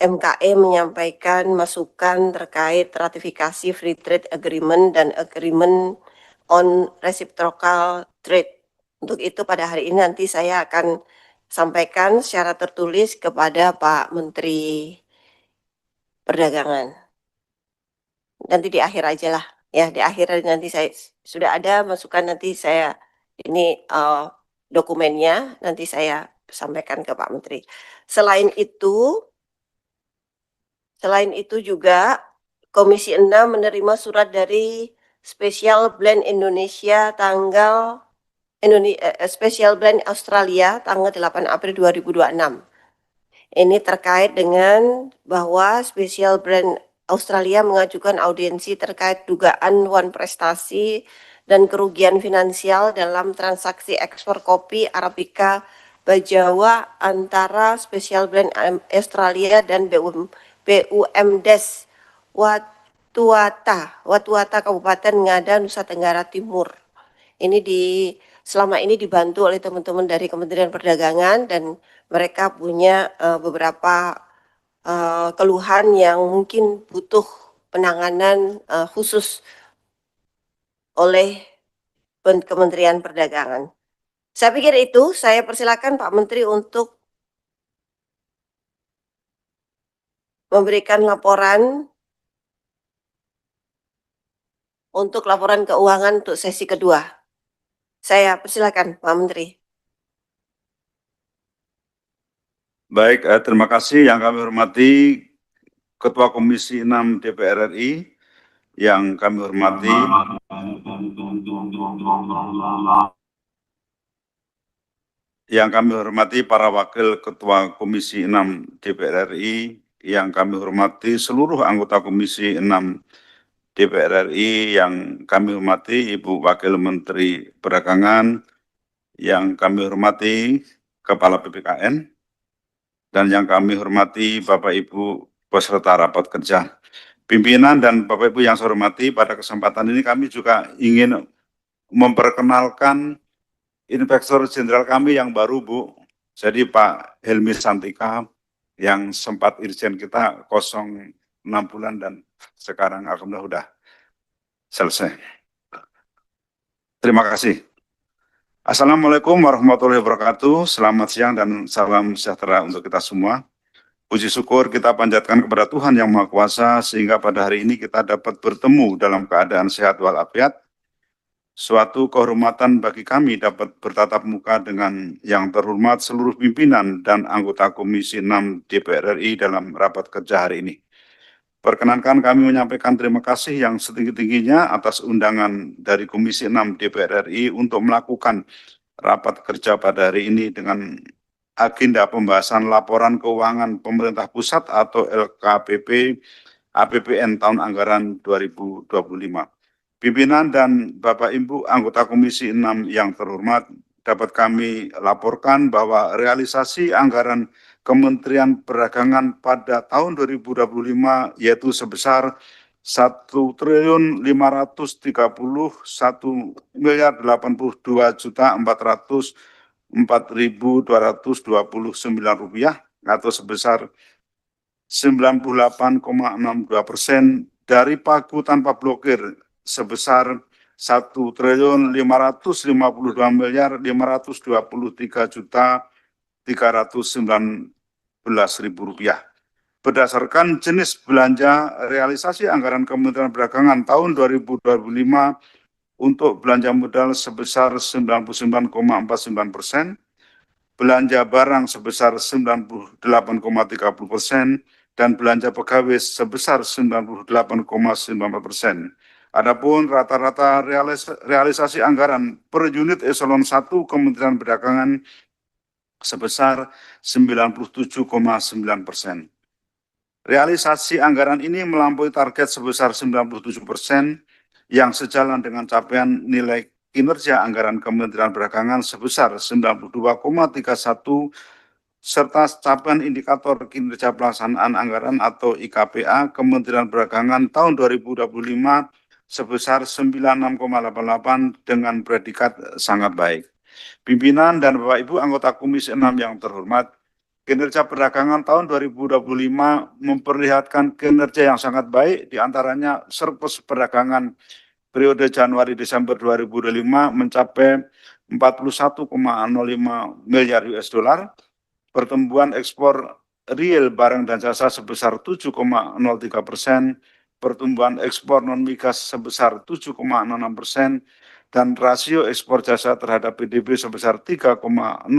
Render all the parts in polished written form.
MKE menyampaikan masukan terkait ratifikasi Free Trade Agreement dan Agreement on Reciprocal Trade. Untuk itu pada hari ini nanti saya akan sampaikan secara tertulis kepada Pak Menteri Perdagangan. Nanti di akhir aja lah, ya di akhir nanti saya sudah ada masukan, nanti saya ini dokumennya nanti saya sampaikan ke Pak Menteri. Selain itu juga Komisi 6 menerima surat dari Special Blend Indonesia Special Blend Australia tanggal 8 April 2026. Ini terkait dengan bahwa Special Blend Australia mengajukan audiensi terkait dugaan wan prestasi dan kerugian finansial dalam transaksi ekspor kopi Arabica Bajawa antara Special Blend Australia dan BUMDes Watuata Kabupaten Ngada, Nusa Tenggara Timur. Ini selama ini dibantu oleh teman-teman dari Kementerian Perdagangan dan mereka punya beberapa keluhan yang mungkin butuh penanganan khusus oleh Kementerian Perdagangan. Saya pikir itu, saya persilakan Pak Menteri untuk memberikan laporan untuk laporan keuangan untuk sesi kedua. Saya persilakan Pak Menteri. Baik, terima kasih yang kami hormati Ketua Komisi 6 DPR RI, yang kami hormati para Wakil Ketua Komisi 6 DPR RI, yang kami hormati seluruh anggota Komisi 6 DPR RI, yang kami hormati Ibu Wakil Menteri Perdagangan, yang kami hormati Kepala BPKN, dan yang kami hormati Bapak Ibu peserta rapat kerja. Pimpinan dan Bapak Ibu yang saya hormati, pada kesempatan ini kami juga ingin memperkenalkan Inspektur Jenderal kami yang baru, Bu. Jadi Pak Helmi Santika, yang sempat Irjen kita 06 bulan dan sekarang alhamdulillah sudah selesai. Terima kasih. Assalamualaikum warahmatullahi wabarakatuh. Selamat siang dan salam sejahtera untuk kita semua. Puji syukur kita panjatkan kepada Tuhan Yang Maha Kuasa sehingga pada hari ini kita dapat bertemu dalam keadaan sehat walafiat. Suatu kehormatan bagi kami dapat bertatap muka dengan yang terhormat seluruh pimpinan dan anggota Komisi 6 DPR RI dalam rapat kerja hari ini. Perkenankan kami menyampaikan terima kasih yang setinggi-tingginya atas undangan dari Komisi 6 DPR RI untuk melakukan rapat kerja pada hari ini dengan agenda pembahasan laporan keuangan pemerintah pusat atau LKPP APBN tahun anggaran 2025. Pimpinan dan Bapak Ibu anggota Komisi 6 yang terhormat, dapat kami laporkan bahwa realisasi anggaran Kementerian Perdagangan pada tahun 2025 yaitu sebesar 1.1.081.082.404.229 rupiah atau sebesar 98,62% dari pagu tanpa blokir sebesar 1.552.523.319.000 rupiah. Berdasarkan jenis belanja realisasi anggaran Kementerian Perdagangan tahun 2025 untuk belanja modal sebesar 99,49%, belanja barang sebesar 98,30%, dan belanja pegawai sebesar 98,94%. Adapun rata-rata realisasi anggaran per unit eselon 1 Kementerian Perdagangan sebesar 97,9%. Realisasi anggaran ini melampaui target sebesar 97% yang sejalan dengan capaian nilai kinerja anggaran Kementerian Perdagangan sebesar 92,31 serta capaian indikator kinerja pelaksanaan anggaran atau IKPA Kementerian Perdagangan tahun 2025 sebesar 96,88 dengan predikat sangat baik. Pimpinan dan Bapak Ibu anggota Komisi 6 yang terhormat, kinerja perdagangan tahun 2025 memperlihatkan kinerja yang sangat baik, diantaranya surplus perdagangan periode Januari-Desember 2025 mencapai 41,05 miliar US dollar, pertumbuhan ekspor real barang dan jasa sebesar 7,03%, pertumbuhan ekspor non-migas sebesar 7,66%, dan rasio ekspor jasa terhadap PDB sebesar 3,03%.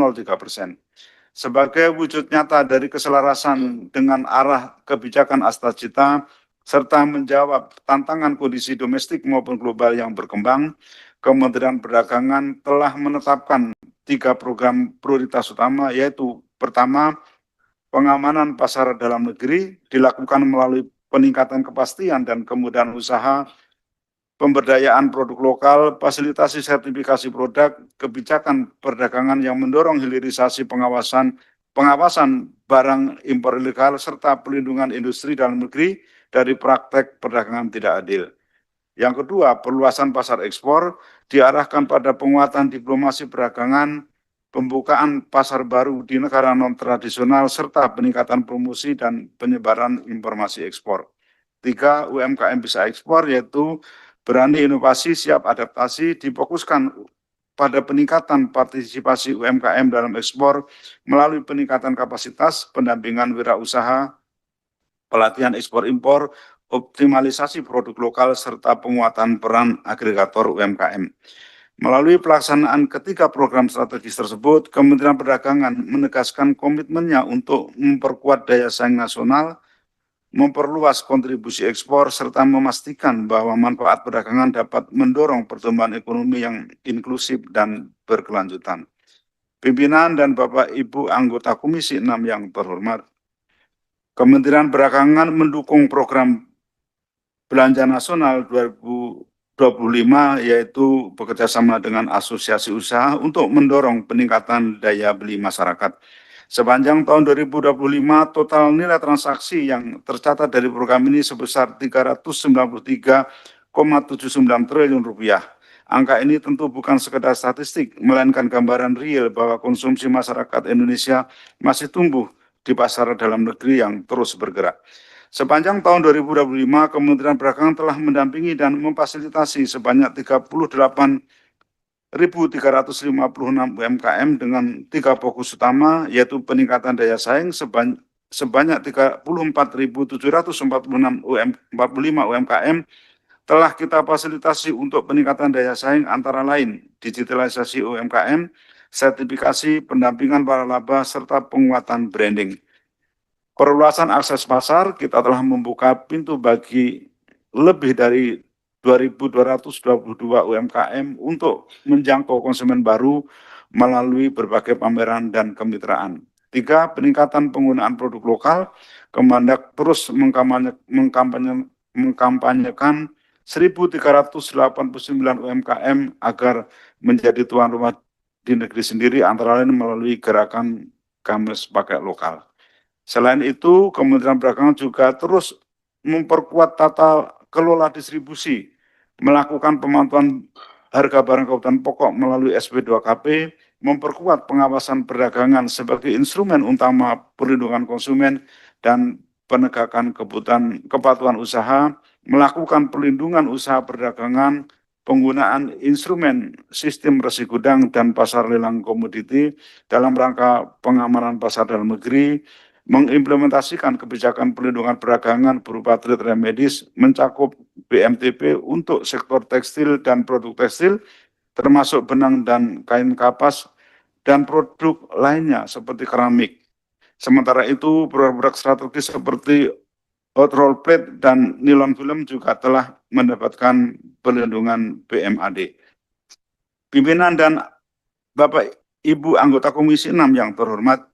Sebagai wujud nyata dari keselarasan dengan arah kebijakan Astagita, serta menjawab tantangan kondisi domestik maupun global yang berkembang, Kementerian Perdagangan telah menetapkan 3 program prioritas utama, yaitu pertama, pengamanan pasar dalam negeri dilakukan melalui peningkatan kepastian dan kemudahan usaha, pemberdayaan produk lokal, fasilitasi sertifikasi produk, kebijakan perdagangan yang mendorong hilirisasi pengawasan barang impor ilegal, serta pelindungan industri dalam negeri dari praktek perdagangan tidak adil. Yang kedua, perluasan pasar ekspor diarahkan pada penguatan diplomasi perdagangan, pembukaan pasar baru di negara non-tradisional, serta peningkatan promosi dan penyebaran informasi ekspor. 3, UMKM bisa ekspor, yaitu berani inovasi, siap adaptasi, difokuskan pada peningkatan partisipasi UMKM dalam ekspor melalui peningkatan kapasitas, pendampingan wirausaha, pelatihan ekspor-impor, optimalisasi produk lokal, serta penguatan peran agregator UMKM. Melalui pelaksanaan ketiga program strategis tersebut, Kementerian Perdagangan menegaskan komitmennya untuk memperkuat daya saing nasional, memperluas kontribusi ekspor, serta memastikan bahwa manfaat perdagangan dapat mendorong pertumbuhan ekonomi yang inklusif dan berkelanjutan. Pimpinan dan Bapak Ibu anggota Komisi 6 yang terhormat, Kementerian Perdagangan mendukung program Belanja Nasional 2025, yaitu bekerjasama dengan asosiasi usaha untuk mendorong peningkatan daya beli masyarakat. Sepanjang tahun 2025, total nilai transaksi yang tercatat dari program ini sebesar 393,79 triliun rupiah. Angka ini tentu bukan sekedar statistik, melainkan gambaran real bahwa konsumsi masyarakat Indonesia masih tumbuh di pasar dalam negeri yang terus bergerak. Sepanjang tahun 2025, Kementerian Perdagangan telah mendampingi dan memfasilitasi sebanyak 38.356 UMKM dengan 3 fokus utama, yaitu peningkatan daya saing sebanyak 34.745 UMKM telah kita fasilitasi untuk peningkatan daya saing, antara lain digitalisasi UMKM, sertifikasi, pendampingan para laba, serta penguatan branding. Perluasan akses pasar, kita telah membuka pintu bagi lebih dari 2.222 UMKM untuk menjangkau konsumen baru melalui berbagai pameran dan kemitraan. 3, peningkatan penggunaan produk lokal. Kemendak terus mengkampanyekan 1.389 UMKM agar menjadi tuan rumah di negeri sendiri, antara lain melalui gerakan Kamis Pakai Lokal. Selain itu, Kementerian Perdagangan juga terus memperkuat tata kelola distribusi, melakukan pemantauan harga barang kebutuhan pokok melalui SP2KP, memperkuat pengawasan perdagangan sebagai instrumen utama perlindungan konsumen dan penegakan kepatuhan usaha, melakukan pelindungan usaha perdagangan, penggunaan instrumen sistem resi gudang dan pasar lelang komoditi dalam rangka pengamanan pasar dalam negeri, mengimplementasikan kebijakan perlindungan perdagangan berupa trade remedies mencakup BMTP untuk sektor tekstil dan produk tekstil, termasuk benang dan kain kapas, dan produk lainnya seperti keramik. Sementara itu, produk strategis seperti hot roll plate dan nilon film juga telah mendapatkan perlindungan BMAD. Pimpinan dan Bapak Ibu anggota Komisi 6 yang terhormat,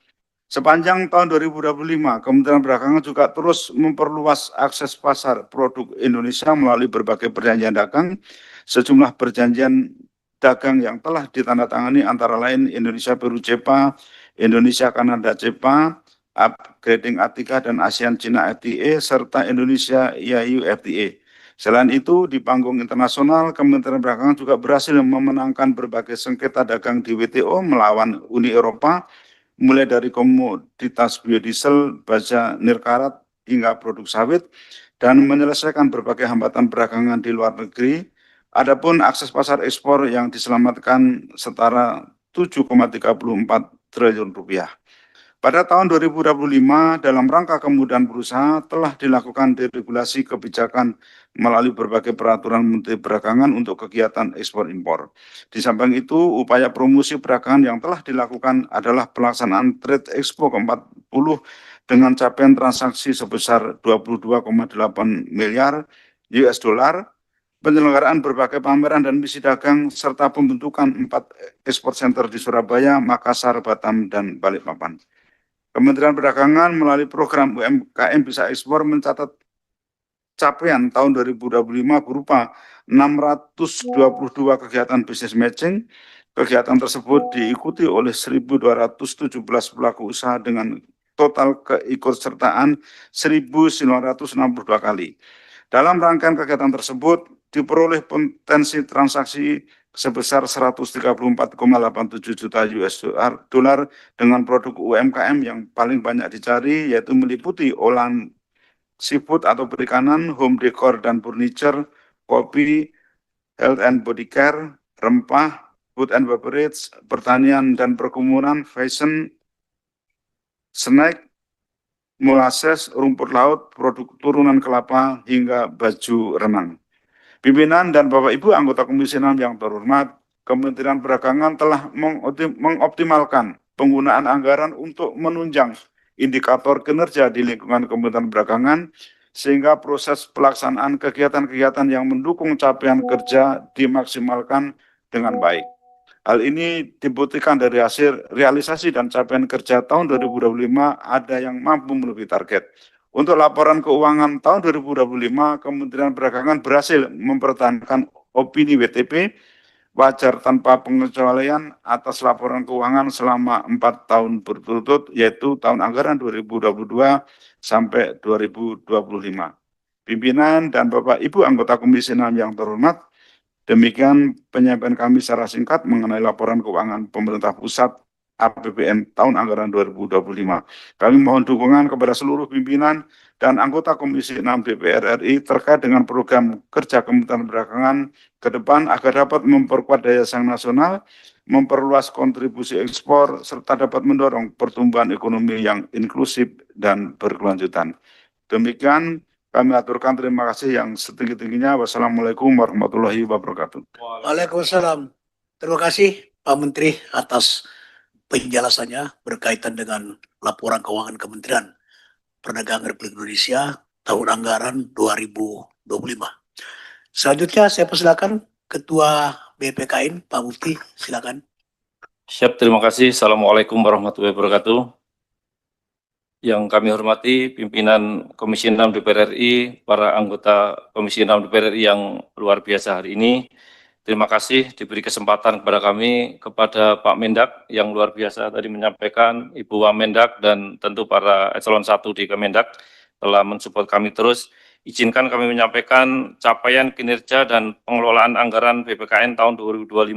sepanjang tahun 2025, Kementerian Perdagangan juga terus memperluas akses pasar produk Indonesia melalui berbagai perjanjian dagang. Sejumlah perjanjian dagang yang telah ditandatangani antara lain Indonesia Peru CEPA, Indonesia Kanada CEPA, Upgrading A3 dan ASEAN China FTA, serta Indonesia EU FTA. Selain itu, di panggung internasional, Kementerian Perdagangan juga berhasil memenangkan berbagai sengketa dagang di WTO melawan Uni Eropa, mulai dari komoditas biodiesel, baja nirkarat, hingga produk sawit, dan menyelesaikan berbagai hambatan perdagangan di luar negeri. Adapun akses pasar ekspor yang diselamatkan setara 7,34 triliun rupiah. Pada tahun 2025, dalam rangka kemudahan berusaha, telah dilakukan deregulasi kebijakan melalui berbagai peraturan Menteri Perdagangan untuk kegiatan ekspor-impor. Di samping itu, upaya promosi perdagangan yang telah dilakukan adalah pelaksanaan Trade Expo ke-40 dengan capaian transaksi sebesar 22,8 miliar US dollar, penyelenggaraan berbagai pameran dan misi dagang, serta pembentukan 4 ekspor center di Surabaya, Makassar, Batam, dan Balikpapan. Kementerian Perdagangan melalui program UMKM Bisa Ekspor mencatat capaian tahun 2025 berupa 622 kegiatan bisnis matching. Kegiatan tersebut diikuti oleh 1.217 pelaku usaha dengan total keikutsertaan 1.962 kali. Dalam rangkaian kegiatan tersebut, diperoleh potensi transaksi sebesar 134,87 juta US dollar dengan produk UMKM yang paling banyak dicari, yaitu meliputi olahan seafood atau perikanan, home decor dan furniture, kopi, health and body care, rempah, food and beverage, pertanian dan perkebunan, fashion, snack, molasses, rumput laut, produk turunan kelapa, hingga baju renang. Pimpinan dan Bapak Ibu anggota Komisi 6 yang terhormat, Kementerian Perdagangan telah mengoptimalkan penggunaan anggaran untuk menunjang indikator kinerja di lingkungan Kementerian Perdagangan, sehingga proses pelaksanaan kegiatan-kegiatan yang mendukung capaian kerja dimaksimalkan dengan baik. Hal ini dibuktikan dari hasil realisasi dan capaian kerja tahun 2025 ada yang mampu melebihi target. Untuk laporan keuangan tahun 2025, Kementerian Perdagangan berhasil mempertahankan opini WTP wajar tanpa pengecualian atas laporan keuangan selama 4 tahun berturut-turut, yaitu tahun anggaran 2022 sampai 2025. Pimpinan dan Bapak Ibu anggota Komisi 6 yang terhormat, demikian penyampaian kami secara singkat mengenai laporan keuangan pemerintah pusat APBN tahun anggaran 2025. Kami mohon dukungan kepada seluruh pimpinan dan anggota Komisi 6 DPR RI terkait dengan program kerja Kementerian Perdagangan ke depan agar dapat memperkuat daya saing nasional, memperluas kontribusi ekspor, serta dapat mendorong pertumbuhan ekonomi yang inklusif dan berkelanjutan. Demikian kami aturkan terima kasih yang setinggi-tingginya. Wassalamualaikum warahmatullahi wabarakatuh. Waalaikumsalam. Terima kasih Pak Menteri atas penjelasannya berkaitan dengan laporan keuangan Kementerian Perdagangan Republik Indonesia tahun anggaran 2025. Selanjutnya saya persilakan Ketua BPKN Pak Mufti, silakan. Siap, terima kasih. Assalamualaikum warahmatullahi wabarakatuh. Yang kami hormati pimpinan Komisi 6 DPR RI, para anggota Komisi 6 DPR RI yang luar biasa hari ini. Terima kasih diberi kesempatan kepada kami, kepada Pak Mendak yang luar biasa tadi menyampaikan, Ibu Wamendak, dan tentu para eselon 1 di Kemendak telah mensupport kami terus. Izinkan kami menyampaikan capaian kinerja dan pengelolaan anggaran BPKN tahun 2025,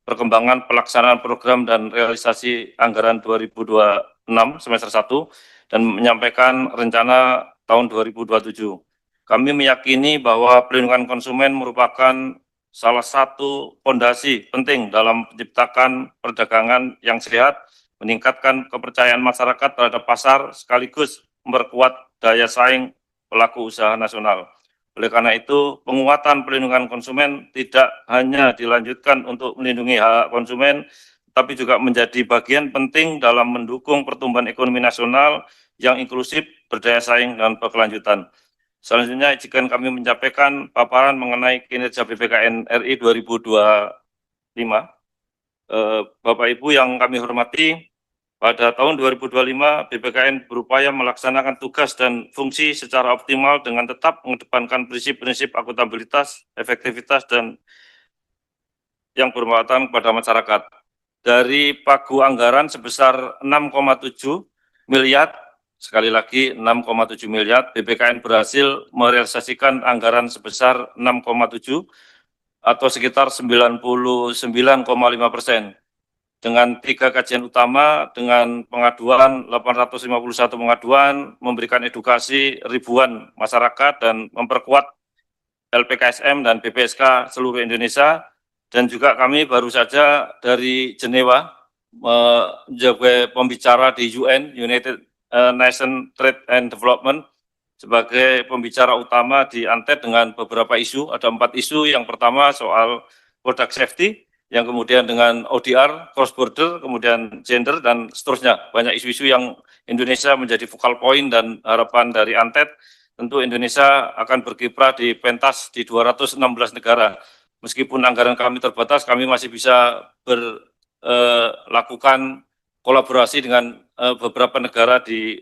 perkembangan pelaksanaan program dan realisasi anggaran 2026 semester 1, dan menyampaikan rencana tahun 2027. Kami meyakini bahwa perlindungan konsumen merupakan salah satu fondasi penting dalam menciptakan perdagangan yang sehat, meningkatkan kepercayaan masyarakat terhadap pasar, sekaligus memperkuat daya saing pelaku usaha nasional. Oleh karena itu, penguatan perlindungan konsumen tidak hanya dilanjutkan untuk melindungi hak konsumen, tapi juga menjadi bagian penting dalam mendukung pertumbuhan ekonomi nasional yang inklusif, berdaya saing, dan berkelanjutan. Selanjutnya, izinkan kami menyampaikan paparan mengenai kinerja BPKN RI 2025. Bapak Ibu yang kami hormati, pada tahun 2025 BPKN berupaya melaksanakan tugas dan fungsi secara optimal dengan tetap mengedepankan prinsip-prinsip akuntabilitas, efektivitas, dan yang bermuatan kepada masyarakat. Dari pagu anggaran sebesar 6,7 miliar Sekali lagi 6,7 miliar, BPKN berhasil merealisasikan anggaran sebesar 6,7 atau sekitar 99,5%. Dengan 3 kajian utama, dengan pengaduan 851 pengaduan, memberikan edukasi ribuan masyarakat dan memperkuat LPKSM dan BPSK seluruh Indonesia, dan juga kami baru saja dari Jenewa menjadi pembicara di UN, United Nations Trade and Development, sebagai pembicara utama di ANTED dengan beberapa isu. Ada 4 isu. Yang pertama soal product safety, yang kemudian dengan ODR, cross border, kemudian gender, dan seterusnya. Banyak isu-isu yang Indonesia menjadi focal point, dan harapan dari ANTED tentu Indonesia akan berkiprah di pentas di 216 negara. Meskipun anggaran kami terbatas, kami masih bisa lakukan kolaborasi dengan beberapa negara di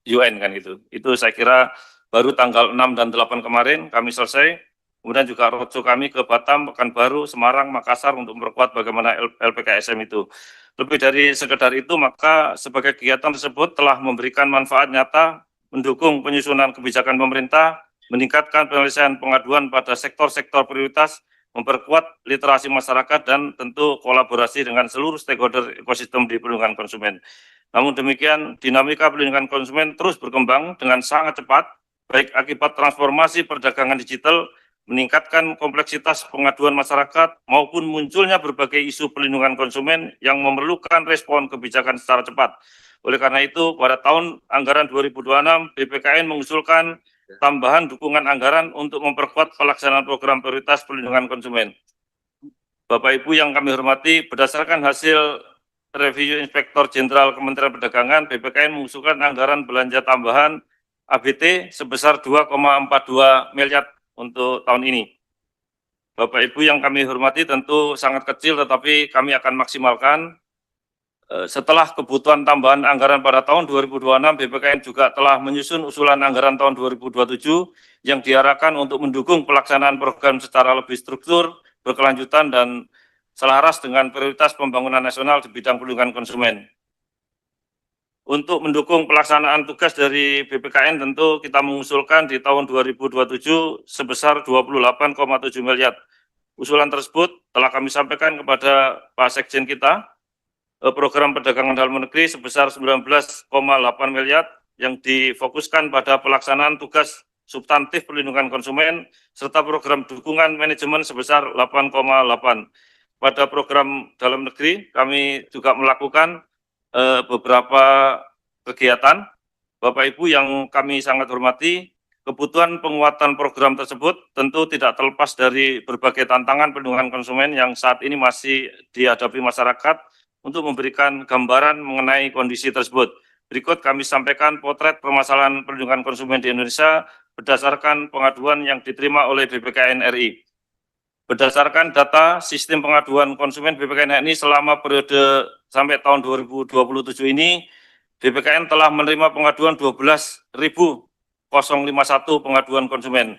UN kan gitu. Itu saya kira baru tanggal 6 dan 8 kemarin kami selesai. Kemudian juga roadshow kami ke Batam, Pekanbaru, Semarang, Makassar untuk memperkuat bagaimana LPKSM itu. Lebih dari sekedar itu, maka sebagai kegiatan tersebut telah memberikan manfaat nyata, mendukung penyusunan kebijakan pemerintah, meningkatkan penyelesaian pengaduan pada sektor-sektor prioritas, memperkuat literasi masyarakat, dan tentu kolaborasi dengan seluruh stakeholder ekosistem di perlindungan konsumen. Namun demikian, dinamika perlindungan konsumen terus berkembang dengan sangat cepat, baik akibat transformasi perdagangan digital, meningkatkan kompleksitas pengaduan masyarakat, maupun munculnya berbagai isu perlindungan konsumen yang memerlukan respon kebijakan secara cepat. Oleh karena itu, pada tahun anggaran 2026, BPKN mengusulkan tambahan dukungan anggaran untuk memperkuat pelaksanaan program prioritas perlindungan konsumen. Bapak Ibu yang kami hormati, berdasarkan hasil review Inspektor Jenderal Kementerian Perdagangan, BPKN mengusulkan anggaran belanja tambahan ABT sebesar 2,42 miliar untuk tahun ini. Bapak Ibu yang kami hormati, tentu sangat kecil tetapi kami akan maksimalkan. Setelah kebutuhan tambahan anggaran pada tahun 2026, BPKN juga telah menyusun usulan anggaran tahun 2027 yang diarahkan untuk mendukung pelaksanaan program secara lebih struktur, berkelanjutan, dan selaras dengan prioritas pembangunan nasional di bidang perlindungan konsumen. Untuk mendukung pelaksanaan tugas dari BPKN, tentu kita mengusulkan di tahun 2027 sebesar 28,7 miliar. Usulan tersebut telah kami sampaikan kepada Pak Sekjen kita. Program perdagangan dalam negeri sebesar 19,8 miliar yang difokuskan pada pelaksanaan tugas substantif perlindungan konsumen, serta program dukungan manajemen sebesar 8,8. Pada program dalam negeri, kami juga melakukan beberapa kegiatan. Bapak Ibu yang kami sangat hormati, kebutuhan penguatan program tersebut tentu tidak terlepas dari berbagai tantangan perlindungan konsumen yang saat ini masih dihadapi masyarakat. Untuk memberikan gambaran mengenai kondisi tersebut, berikut kami sampaikan potret permasalahan perlindungan konsumen di Indonesia berdasarkan pengaduan yang diterima oleh BPKN RI. Berdasarkan data sistem pengaduan konsumen BPKN RI selama periode sampai tahun 2027 ini, BPKN telah menerima pengaduan 12.051 pengaduan konsumen.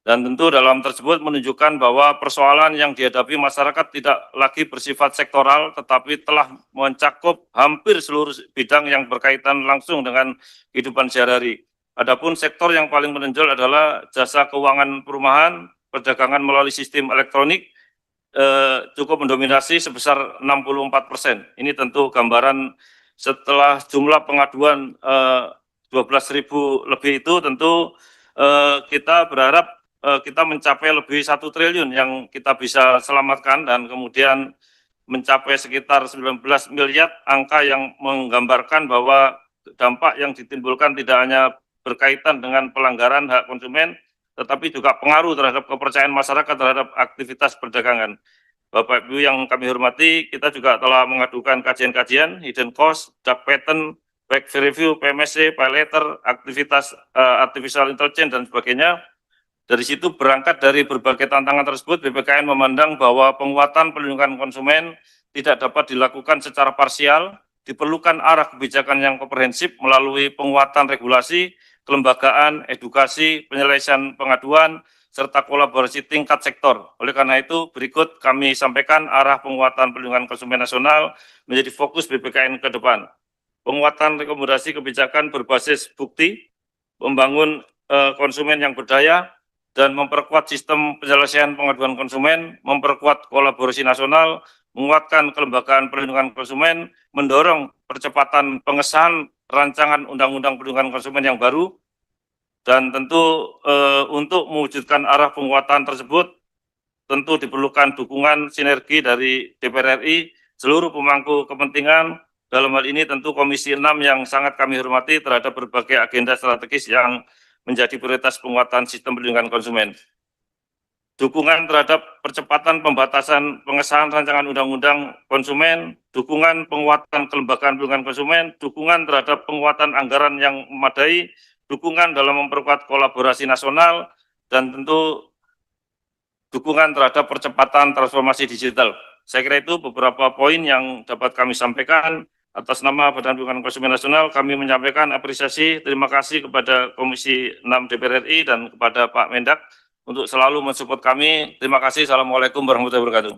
Dan tentu dalam tersebut menunjukkan bahwa persoalan yang dihadapi masyarakat tidak lagi bersifat sektoral, tetapi telah mencakup hampir seluruh bidang yang berkaitan langsung dengan kehidupan sehari-hari. Adapun sektor yang paling menonjol adalah jasa keuangan perumahan, perdagangan melalui sistem elektronik, cukup mendominasi sebesar 64%. Ini tentu gambaran setelah jumlah pengaduan 12.000 lebih itu, tentu kita berharap kita mencapai lebih 1 triliun yang kita bisa selamatkan, dan kemudian mencapai sekitar 19 miliar, angka yang menggambarkan bahwa dampak yang ditimbulkan tidak hanya berkaitan dengan pelanggaran hak konsumen, tetapi juga pengaruh terhadap kepercayaan masyarakat terhadap aktivitas perdagangan. Bapak Ibu yang kami hormati, kita juga telah mengadukan kajian-kajian, hidden cost, dark pattern, back review, PMSC, pay letter, aktivitas artificial intelligence, dan sebagainya. Dari situ berangkat dari berbagai tantangan tersebut, BPKN memandang bahwa penguatan perlindungan konsumen tidak dapat dilakukan secara parsial, diperlukan arah kebijakan yang komprehensif melalui penguatan regulasi, kelembagaan, edukasi, penyelesaian pengaduan, serta kolaborasi tingkat sektor. Oleh karena itu, berikut kami sampaikan arah penguatan perlindungan konsumen nasional menjadi fokus BPKN ke depan. penguatan rekomendasi kebijakan berbasis bukti, membangun konsumen yang berdaya, dan memperkuat sistem penyelesaian pengaduan konsumen, memperkuat kolaborasi nasional, menguatkan kelembagaan perlindungan konsumen, mendorong percepatan pengesahan rancangan undang-undang perlindungan konsumen yang baru, dan tentu untuk mewujudkan arah penguatan tersebut, tentu diperlukan dukungan sinergi dari DPR RI, seluruh pemangku kepentingan, dalam hal ini tentu Komisi 6 yang sangat kami hormati terhadap berbagai agenda strategis yang menjadi prioritas penguatan sistem perlindungan konsumen. Dukungan terhadap percepatan pembatasan pengesahan rancangan undang-undang konsumen, dukungan penguatan kelembagaan perlindungan konsumen, dukungan terhadap penguatan anggaran yang memadai, dukungan dalam memperkuat kolaborasi nasional, dan tentu dukungan terhadap percepatan transformasi digital. Saya kira itu beberapa poin yang dapat kami sampaikan. Atas nama Badan Perlindungan Konsumen Nasional, kami menyampaikan apresiasi, terima kasih kepada Komisi 6 DPR RI dan kepada Pak Mendak untuk selalu mensupport kami. Terima kasih. Assalamualaikum warahmatullahi wabarakatuh.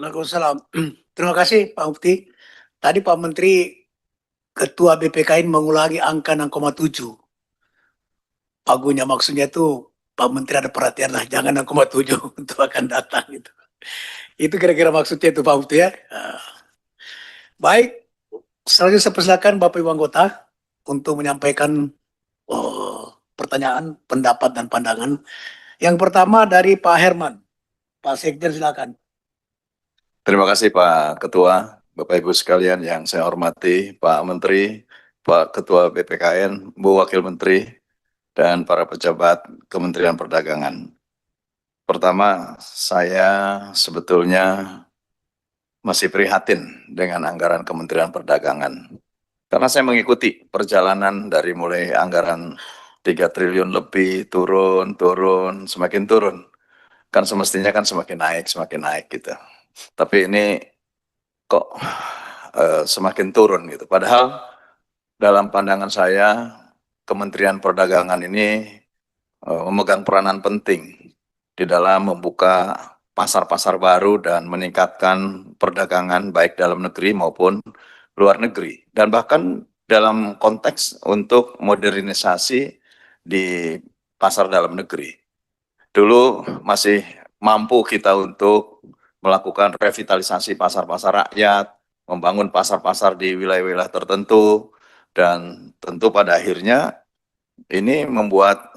Waalaikumsalam. Terima kasih Pak Mufti. Tadi Pak Menteri Ketua BPKN mengulangi angka 6,7. Pagunya maksudnya itu Pak Menteri ada perhatian lah, jangan 6,7 untuk akan datang gitu. Itu kira-kira maksudnya itu Pak Mufti ya. Baik, selanjutnya saya persilakan Bapak Ibu anggota untuk menyampaikan pertanyaan, pendapat, dan pandangan. Yang pertama dari Pak Herman. Pak Sekjen silakan. Terima kasih Pak Ketua, Bapak Ibu sekalian yang saya hormati, Pak Menteri, Pak Ketua BPKN, Bu Wakil Menteri, dan para pejabat Kementerian Perdagangan. Pertama, saya sebetulnya masih prihatin dengan anggaran Kementerian Perdagangan. Karena saya mengikuti perjalanan dari mulai anggaran 3 triliun lebih, turun, semakin turun. Kan semestinya kan semakin naik gitu. Tapi ini kok semakin turun gitu. Padahal dalam pandangan saya, Kementerian Perdagangan ini memegang peranan penting di dalam membuka pasar-pasar baru dan meningkatkan perdagangan baik dalam negeri maupun luar negeri. Dan bahkan dalam konteks untuk modernisasi di pasar dalam negeri. Dulu masih mampu kita untuk melakukan revitalisasi pasar-pasar rakyat, membangun pasar-pasar di wilayah-wilayah tertentu, dan tentu pada akhirnya ini membuat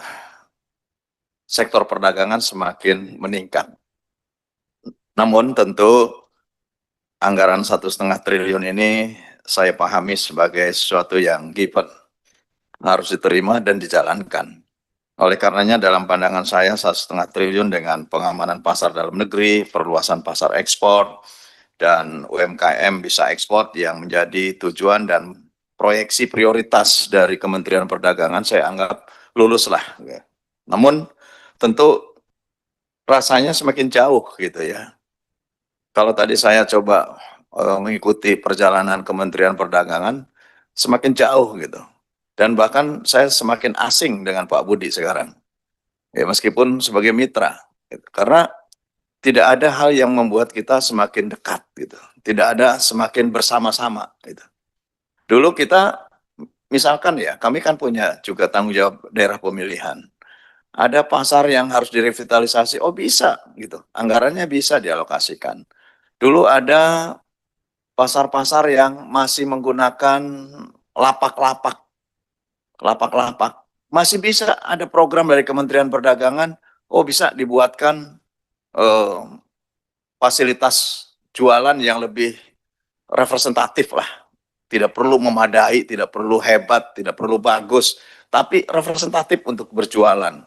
sektor perdagangan semakin meningkat. Namun tentu anggaran 1,5 triliun ini saya pahami sebagai sesuatu yang given, harus diterima dan dijalankan. Oleh karenanya dalam pandangan saya 1,5 triliun dengan pengamanan pasar dalam negeri, perluasan pasar ekspor, dan UMKM bisa ekspor yang menjadi tujuan dan proyeksi prioritas dari Kementerian Perdagangan saya anggap luluslah. Namun tentu rasanya semakin jauh gitu ya. Kalau tadi saya coba mengikuti perjalanan Kementerian Perdagangan, semakin jauh gitu. Dan bahkan saya semakin asing dengan Pak Budi sekarang. Ya, meskipun sebagai mitra. Gitu. Karena tidak ada hal yang membuat kita semakin dekat gitu. Tidak ada semakin bersama-sama gitu. Dulu kita misalkan ya, kami kan punya juga tanggung jawab daerah pemilihan. Ada pasar yang harus direvitalisasi, oh bisa gitu. Anggarannya bisa dialokasikan. Dulu ada pasar-pasar yang masih menggunakan lapak-lapak. Masih bisa ada program dari Kementerian Perdagangan, oh bisa dibuatkan fasilitas jualan yang lebih representatif lah. Tidak perlu memadai, tidak perlu hebat, tidak perlu bagus, tapi representatif untuk berjualan.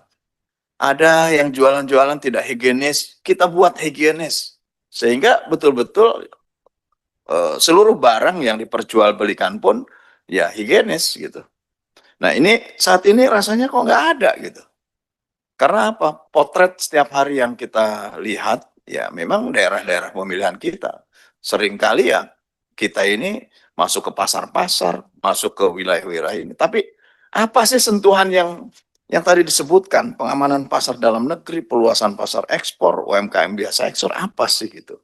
Ada yang jualan-jualan tidak higienis, kita buat higienis. Sehingga betul-betul seluruh barang yang diperjualbelikan pun ya higienis gitu. Nah ini saat ini rasanya kok nggak ada gitu. Karena apa? Potret setiap hari yang kita lihat ya memang daerah-daerah pemilihan kita. Seringkali ya kita ini masuk ke pasar-pasar, masuk ke wilayah-wilayah ini. Tapi apa sih sentuhan yang tadi disebutkan? Pengamanan pasar dalam negeri, peluasan pasar ekspor, UMKM biasa ekspor, apa sih gitu?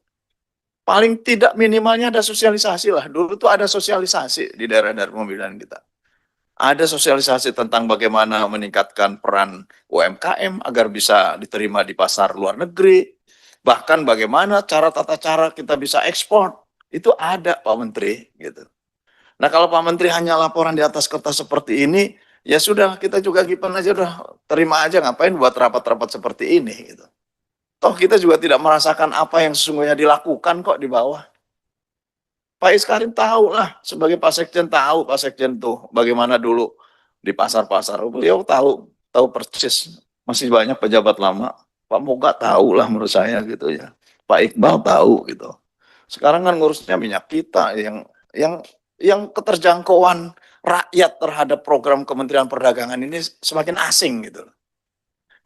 Paling tidak minimalnya ada sosialisasi lah. Dulu tuh ada sosialisasi di daerah-daerah pemilihan kita. Ada sosialisasi tentang bagaimana meningkatkan peran UMKM agar bisa diterima di pasar luar negeri. Bahkan bagaimana tata cara kita bisa ekspor. Itu ada Pak Menteri gitu. Nah kalau Pak Menteri hanya laporan di atas kertas seperti ini, ya sudah kita juga given aja udah terima aja, ngapain buat rapat-rapat seperti ini gitu. Toh kita juga tidak merasakan apa yang sesungguhnya dilakukan kok di bawah. Pak Iskarin tahu lah, sebagai Pak Sekjen tahu, Pak Sekjen tuh bagaimana dulu di pasar-pasar. Beliau tahu persis. Masih banyak pejabat lama. Pak Moga tahu lah menurut saya gitu ya. Pak Iqbal tahu gitu. Sekarang kan ngurusnya minyak kita yang keterjangkauan rakyat terhadap program Kementerian Perdagangan ini semakin asing gitu.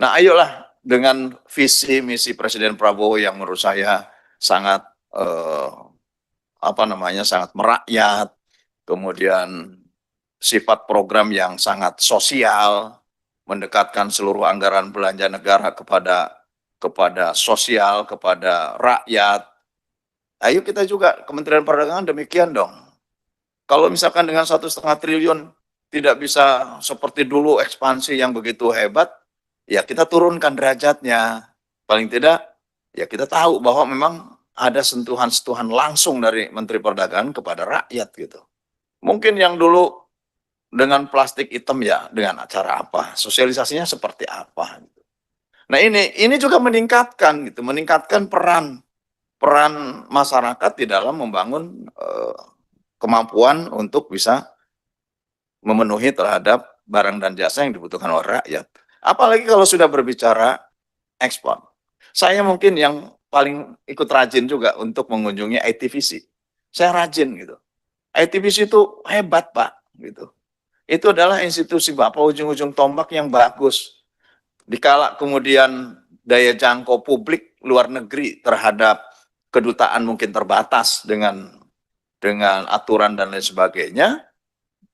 Nah, ayolah dengan visi misi Presiden Prabowo yang menurut saya sangat sangat merakyat, kemudian sifat program yang sangat sosial, mendekatkan seluruh anggaran belanja negara kepada sosial, kepada rakyat. Ayo kita juga Kementerian Perdagangan demikian dong. Kalau misalkan dengan 1,5 triliun tidak bisa seperti dulu ekspansi yang begitu hebat, ya kita turunkan derajatnya. Paling tidak, ya kita tahu bahwa memang ada sentuhan-sentuhan langsung dari Menteri Perdagangan kepada rakyat gitu. Mungkin yang dulu dengan plastik hitam ya dengan acara apa, sosialisasinya seperti apa. Gitu. Nah ini juga meningkatkan peran masyarakat di dalam membangun kemampuan untuk bisa memenuhi terhadap barang dan jasa yang dibutuhkan oleh rakyat. Apalagi kalau sudah berbicara ekspor. Saya mungkin yang paling ikut rajin juga untuk mengunjungi ITVC. Saya rajin gitu. ITVC itu hebat Pak gitu. Itu adalah institusi Bapak ujung-ujung tombak yang bagus. Dikala kemudian daya jangkau publik luar negeri terhadap kedutaan mungkin terbatas dengan aturan dan lain sebagainya,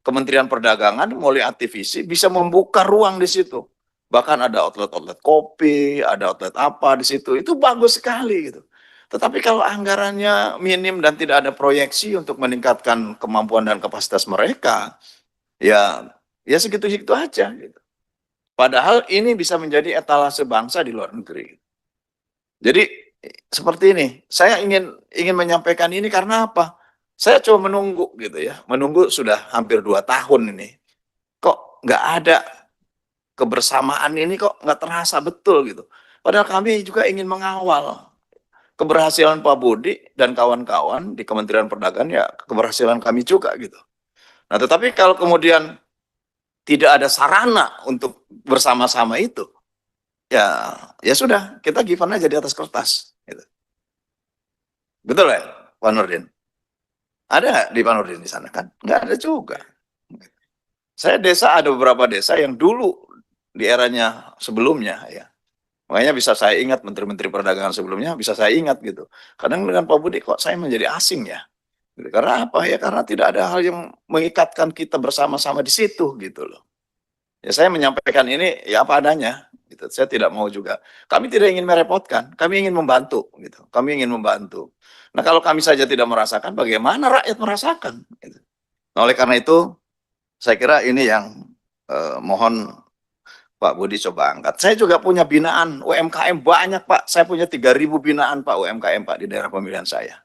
Kementerian Perdagangan melalui ITVC bisa membuka ruang di situ. Bahkan ada outlet-outlet kopi, ada outlet apa di situ. Itu bagus sekali gitu. Tetapi kalau anggarannya minim dan tidak ada proyeksi untuk meningkatkan kemampuan dan kapasitas mereka, ya segitu-segitu aja gitu. Padahal ini bisa menjadi etalase bangsa di luar negeri. Jadi seperti ini, saya ingin menyampaikan ini karena apa? Saya coba menunggu gitu ya, menunggu sudah hampir 2 tahun ini. Kok nggak ada kebersamaan ini, kok nggak terasa betul gitu. Padahal kami juga ingin mengawal keberhasilan Pak Budi dan kawan-kawan di Kementerian Perdagangan, ya keberhasilan kami juga gitu. Nah tetapi kalau kemudian tidak ada sarana untuk bersama-sama itu, ya sudah, kita given aja di atas kertas. Gitu. Betul ya, Pak Nurdin? Ada nggak di Pak Nurdin di sana kan? Nggak ada juga. Saya ada beberapa desa yang dulu di eranya sebelumnya ya. Makanya bisa saya ingat menteri-menteri perdagangan sebelumnya, bisa saya ingat gitu. Kadang dengan Pak Budi kok saya menjadi asing ya. Gitu. Karena apa ya? Karena tidak ada hal yang mengikatkan kita bersama-sama di situ gitu loh. Ya saya menyampaikan ini ya apa adanya. Gitu. Saya tidak mau juga. Kami tidak ingin merepotkan, kami ingin membantu gitu. Kami ingin membantu. Nah kalau kami saja tidak merasakan, bagaimana rakyat merasakan? Gitu. Nah oleh karena itu, saya kira ini yang mohon Pak Budi coba angkat. Saya juga punya binaan UMKM banyak Pak. Saya punya 3.000 binaan Pak UMKM Pak di daerah pemilihan saya.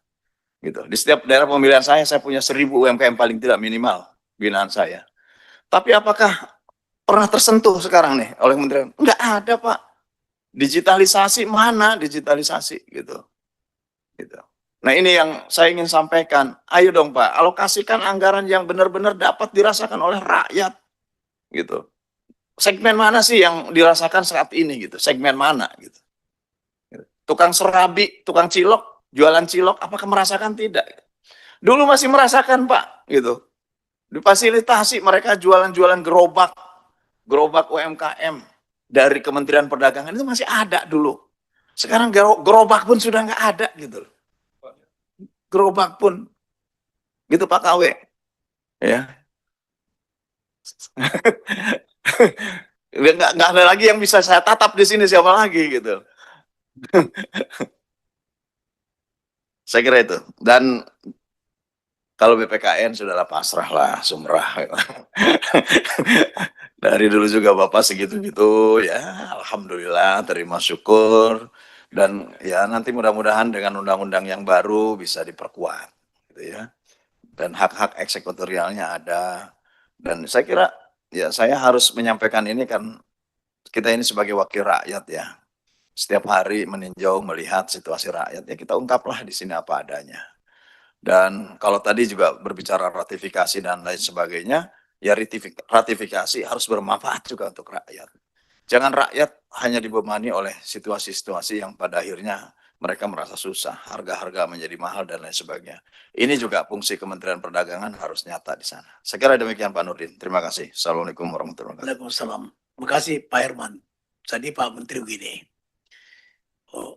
Gitu. Di setiap daerah pemilihan saya punya 1.000 UMKM paling tidak minimal binaan saya. Tapi apakah pernah tersentuh sekarang nih oleh Kementerian? Enggak ada Pak. Digitalisasi mana digitalisasi gitu. Gitu. Nah ini yang saya ingin sampaikan. Ayo dong Pak, alokasikan anggaran yang benar-benar dapat dirasakan oleh rakyat. Gitu. Segmen mana sih yang dirasakan saat ini gitu? Segmen mana gitu? Tukang serabi, tukang cilok, jualan cilok, apakah merasakan tidak? Dulu masih merasakan Pak, gitu. Difasilitasi mereka jualan-jualan gerobak UMKM dari Kementerian Perdagangan itu masih ada dulu. Sekarang gerobak pun sudah nggak ada gitu. Gerobak pun, gitu Pak KW, ya. Nggak ada lagi yang bisa saya tatap di sini siapa lagi gitu. Saya kira itu. Dan kalau BPKN sudahlah pasrah lah, sumrah. Dari dulu juga Bapak segitu-gitu, ya Alhamdulillah, terima syukur. Dan ya nanti mudah-mudahan dengan undang-undang yang baru bisa diperkuat, gitu ya. Dan hak-hak eksekutorialnya ada. Dan saya kira ya saya harus menyampaikan ini kan kita ini sebagai wakil rakyat ya. Setiap hari meninjau melihat situasi rakyat ya kita ungkaplah di sini apa adanya. Dan kalau tadi juga berbicara ratifikasi dan lain sebagainya, ya ratifikasi harus bermanfaat juga untuk rakyat. Jangan rakyat hanya dibebani oleh situasi-situasi yang pada akhirnya mereka merasa susah, harga-harga menjadi mahal dan lain sebagainya. Ini juga fungsi Kementerian Perdagangan harus nyata di sana. Saya kira demikian Pak Nurdin. Terima kasih. Assalamualaikum warahmatullahi wabarakatuh. Waalaikumsalam. Terima kasih Pak Herman. Tadi Pak Menteri begini,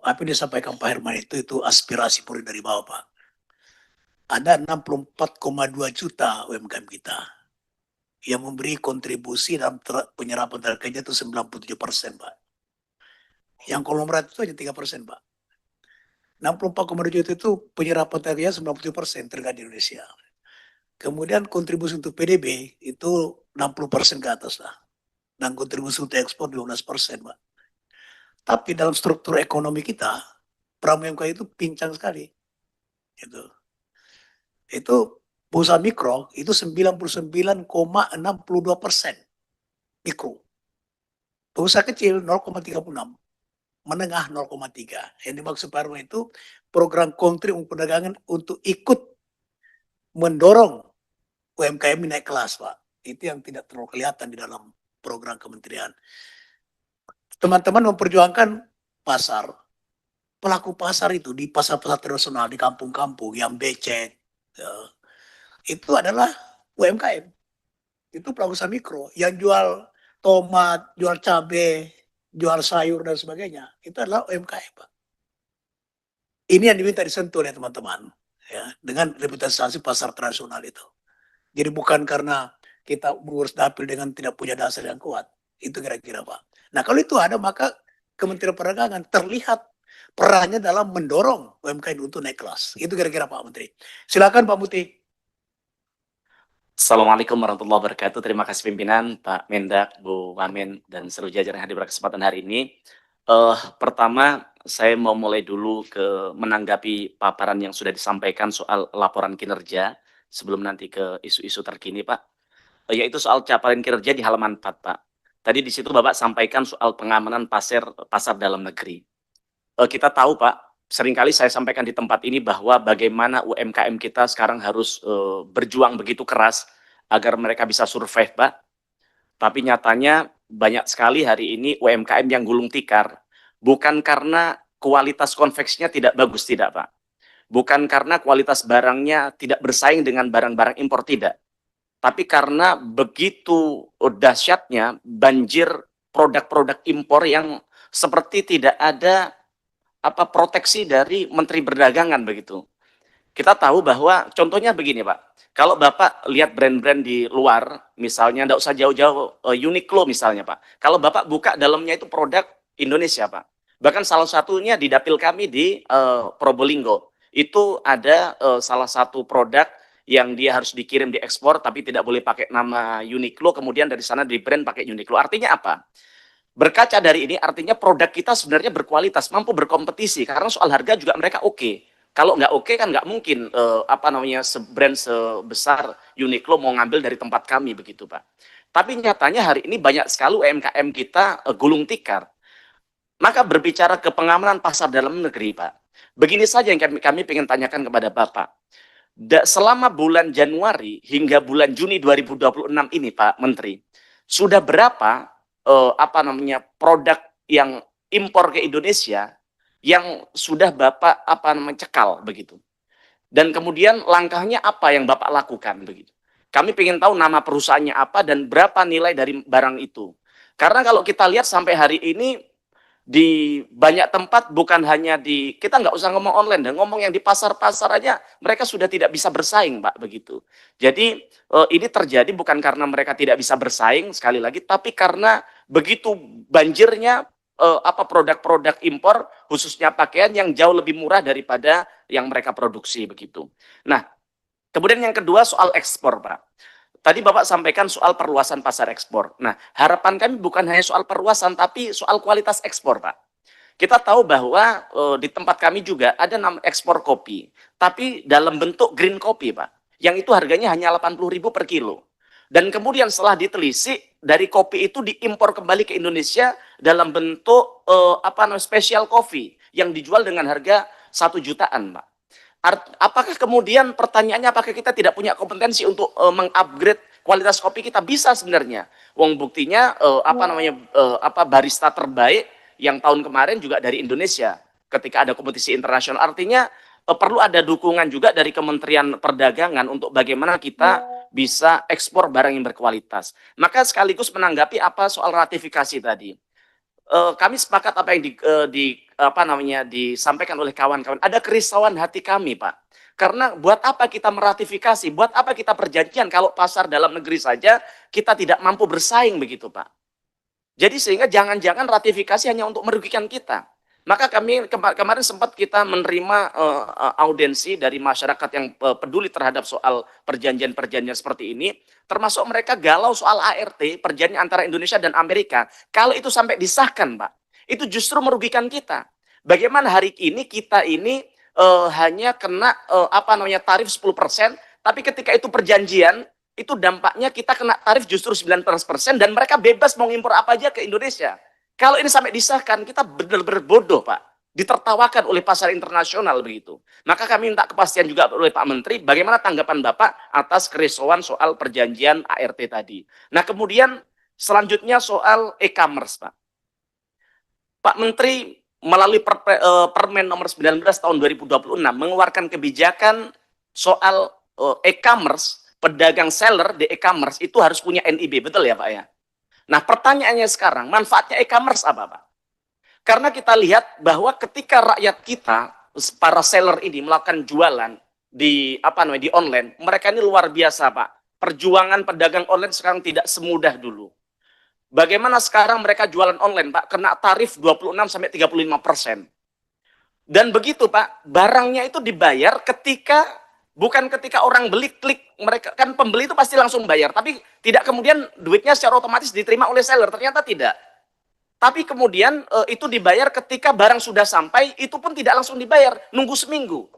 apa yang disampaikan Pak Herman itu aspirasi puri dari bawah Pak. Ada 64,2 juta UMKM kita yang memberi kontribusi dalam penyerapan tenaga kerja itu 97% Pak. Yang konglomerat itu hanya 3% Pak. 64,2 juta itu penyerapan tenaga kerja 97% tenaga di Indonesia. Kemudian kontribusi untuk PDB itu 60% ke atas lah. Dan kontribusi untuk ekspor 12% Pak. Tapi dalam struktur ekonomi kita, pramu UMKM itu pincang sekali. Itu usaha mikro itu 99,62% mikro. Pengusaha kecil 0,36, menengah 0,3. Yang dimaksud Pak Herman itu program Kementerian Perdagangan untuk ikut mendorong UMKM naik kelas, Pak. Itu yang tidak terlalu kelihatan di dalam program kementerian. Teman-teman memperjuangkan pasar. Pelaku pasar itu di pasar-pasar tradisional, di kampung-kampung yang becek, itu adalah UMKM. Itu pelaku usaha mikro yang jual tomat, jual cabai, jual sayur dan sebagainya. Itu adalah UMKM, Pak. Ini yang diminta disentuh oleh teman-teman, ya, dengan revitalisasi pasar tradisional itu. Jadi bukan karena kita mengurus dapil dengan tidak punya dasar yang kuat. Itu kira-kira Pak. Nah kalau itu ada maka Kementerian Perdagangan terlihat perannya dalam mendorong UMKM untuk naik kelas. Itu kira-kira Pak Menteri. Silakan Pak Muti. Assalamualaikum warahmatullahi wabarakatuh. Terima kasih pimpinan, Pak Mendak, Bu Wamen, dan seluruh jajaran yang hadir pada kesempatan hari ini. Pertama, saya mau mulai dulu ke menanggapi paparan yang sudah disampaikan soal laporan kinerja sebelum nanti ke isu-isu terkini, Pak. Yaitu soal capaian kinerja di halaman 4, Pak. Tadi di situ Bapak sampaikan soal pengamanan pasar dalam negeri. Kita tahu Pak, seringkali saya sampaikan di tempat ini bahwa bagaimana UMKM kita sekarang harus berjuang begitu keras agar mereka bisa survive Pak. Tapi nyatanya banyak sekali hari ini UMKM yang gulung tikar. Bukan karena kualitas konveksinya tidak bagus, tidak Pak. Bukan karena kualitas barangnya tidak bersaing dengan barang-barang impor, tidak. Tapi karena begitu dahsyatnya banjir produk-produk impor yang seperti tidak ada proteksi dari Menteri Perdagangan begitu. Kita tahu bahwa contohnya begini Pak, kalau Bapak lihat brand-brand di luar, misalnya tidak usah jauh-jauh Uniqlo misalnya Pak, kalau Bapak buka dalamnya itu produk Indonesia Pak. Bahkan salah satunya di dapil kami di Probolinggo, itu ada salah satu produk yang dia harus dikirim diekspor tapi tidak boleh pakai nama Uniqlo, kemudian dari sana di brand pakai Uniqlo. Artinya apa? Berkaca dari ini artinya produk kita sebenarnya berkualitas, mampu berkompetisi karena soal harga juga mereka oke. Kalau nggak oke kan nggak mungkin brand sebesar Uniqlo mau ngambil dari tempat kami begitu Pak. Tapi nyatanya hari ini banyak sekali UMKM kita gulung tikar. Maka berbicara ke pengamanan pasar dalam negeri Pak. Begini saja yang kami ingin tanyakan kepada Bapak. Selama bulan Januari hingga bulan Juni 2026 ini Pak Menteri, sudah berapa produk yang impor ke Indonesia yang sudah Bapak cekal begitu. Dan kemudian langkahnya apa yang Bapak lakukan begitu. Kami ingin tahu nama perusahaannya apa dan berapa nilai dari barang itu. Karena kalau kita lihat sampai hari ini di banyak tempat bukan hanya kita nggak usah ngomong online dan ngomong yang di pasar-pasar aja mereka sudah tidak bisa bersaing Pak begitu. Jadi ini terjadi bukan karena mereka tidak bisa bersaing sekali lagi tapi karena begitu banjirnya produk-produk impor khususnya pakaian yang jauh lebih murah daripada yang mereka produksi begitu. Nah, kemudian yang kedua soal ekspor, Pak. Tadi Bapak sampaikan soal perluasan pasar ekspor. Nah, harapan kami bukan hanya soal perluasan tapi soal kualitas ekspor, Pak. Kita tahu bahwa di tempat kami juga ada ekspor kopi, tapi dalam bentuk green kopi, Pak. Yang itu harganya hanya 80.000 per kilo. Dan kemudian setelah ditelisik, dari kopi itu diimpor kembali ke Indonesia dalam bentuk special coffee yang dijual dengan harga 1 jutaan, Pak. Apakah kemudian pertanyaannya apakah kita tidak punya kompetensi untuk mengupgrade kualitas kopi kita? Bisa sebenarnya. Wong buktinya barista terbaik yang tahun kemarin juga dari Indonesia ketika ada kompetisi internasional. Artinya perlu ada dukungan juga dari Kementerian Perdagangan untuk bagaimana kita bisa ekspor barang yang berkualitas. Maka sekaligus menanggapi apa soal ratifikasi tadi. Kami sepakat apa yang disampaikan oleh kawan-kawan. Ada kerisauan hati kami, Pak. Karena buat apa kita meratifikasi? Buat apa kita perjanjian kalau pasar dalam negeri saja kita tidak mampu bersaing begitu, Pak. Jadi sehingga jangan-jangan ratifikasi hanya untuk merugikan kita. Maka kami kemarin sempat kita menerima audiensi dari masyarakat yang peduli terhadap soal perjanjian-perjanjian seperti ini, termasuk mereka galau soal ART, perjanjian antara Indonesia dan Amerika. Kalau itu sampai disahkan, Pak, itu justru merugikan kita. Bagaimana hari ini kita ini hanya kena tarif 10%, tapi ketika itu perjanjian, itu dampaknya kita kena tarif justru 19% dan mereka bebas mau impor apa aja ke Indonesia. Kalau ini sampai disahkan, kita benar-benar bodoh, Pak. Ditertawakan oleh pasar internasional begitu. Maka kami minta kepastian juga oleh Pak Menteri, bagaimana tanggapan Bapak atas kerisauan soal perjanjian ART tadi. Nah, kemudian selanjutnya soal e-commerce, Pak. Pak Menteri melalui Permen nomor 19 tahun 2026 mengeluarkan kebijakan soal e-commerce, pedagang seller di e-commerce itu harus punya NIB, betul ya Pak ya? Nah, pertanyaannya sekarang, manfaatnya e-commerce apa, Pak? Karena kita lihat bahwa ketika rakyat kita, para seller ini melakukan jualan di online, mereka ini luar biasa, Pak. Perjuangan pedagang online sekarang tidak semudah dulu. Bagaimana sekarang mereka jualan online, Pak? Kena tarif 26-35%. Dan begitu, Pak, barangnya itu dibayar bukan ketika orang beli klik, mereka kan pembeli itu pasti langsung bayar, tapi tidak kemudian duitnya secara otomatis diterima oleh seller, ternyata tidak. Tapi kemudian itu dibayar ketika barang sudah sampai, itu pun tidak langsung dibayar, nunggu seminggu.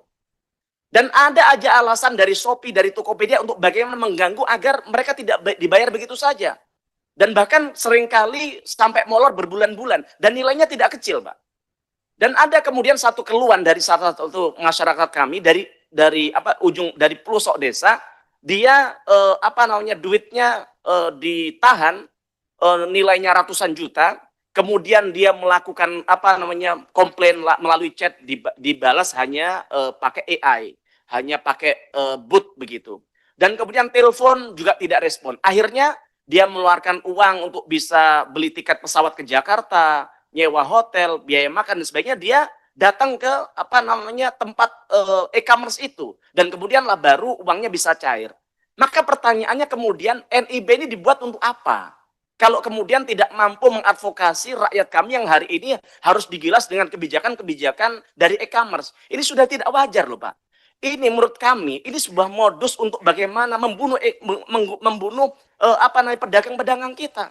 Dan ada aja alasan dari Shopee, dari Tokopedia untuk bagaimana mengganggu agar mereka tidak dibayar begitu saja. Dan bahkan seringkali sampai molor berbulan-bulan, dan nilainya tidak kecil, Pak. Dan ada kemudian satu keluhan dari salah satu masyarakat kami, dari pelosok desa, dia duitnya ditahan, nilainya ratusan juta, kemudian dia melakukan komplain melalui chat, dibalas hanya pakai AI, hanya pakai bot begitu, dan kemudian telepon juga tidak respon. Akhirnya dia mengeluarkan uang untuk bisa beli tiket pesawat ke Jakarta, nyewa hotel, biaya makan dan sebagainya. Dia datang ke tempat e-commerce itu, dan kemudianlah baru uangnya bisa cair. Maka pertanyaannya kemudian, NIB ini dibuat untuk apa? Kalau kemudian tidak mampu mengadvokasi rakyat kami yang hari ini harus digilas dengan kebijakan-kebijakan dari e-commerce. Ini sudah tidak wajar loh, Pak. Ini menurut kami ini sebuah modus untuk bagaimana membunuh pedagang-pedagang kita.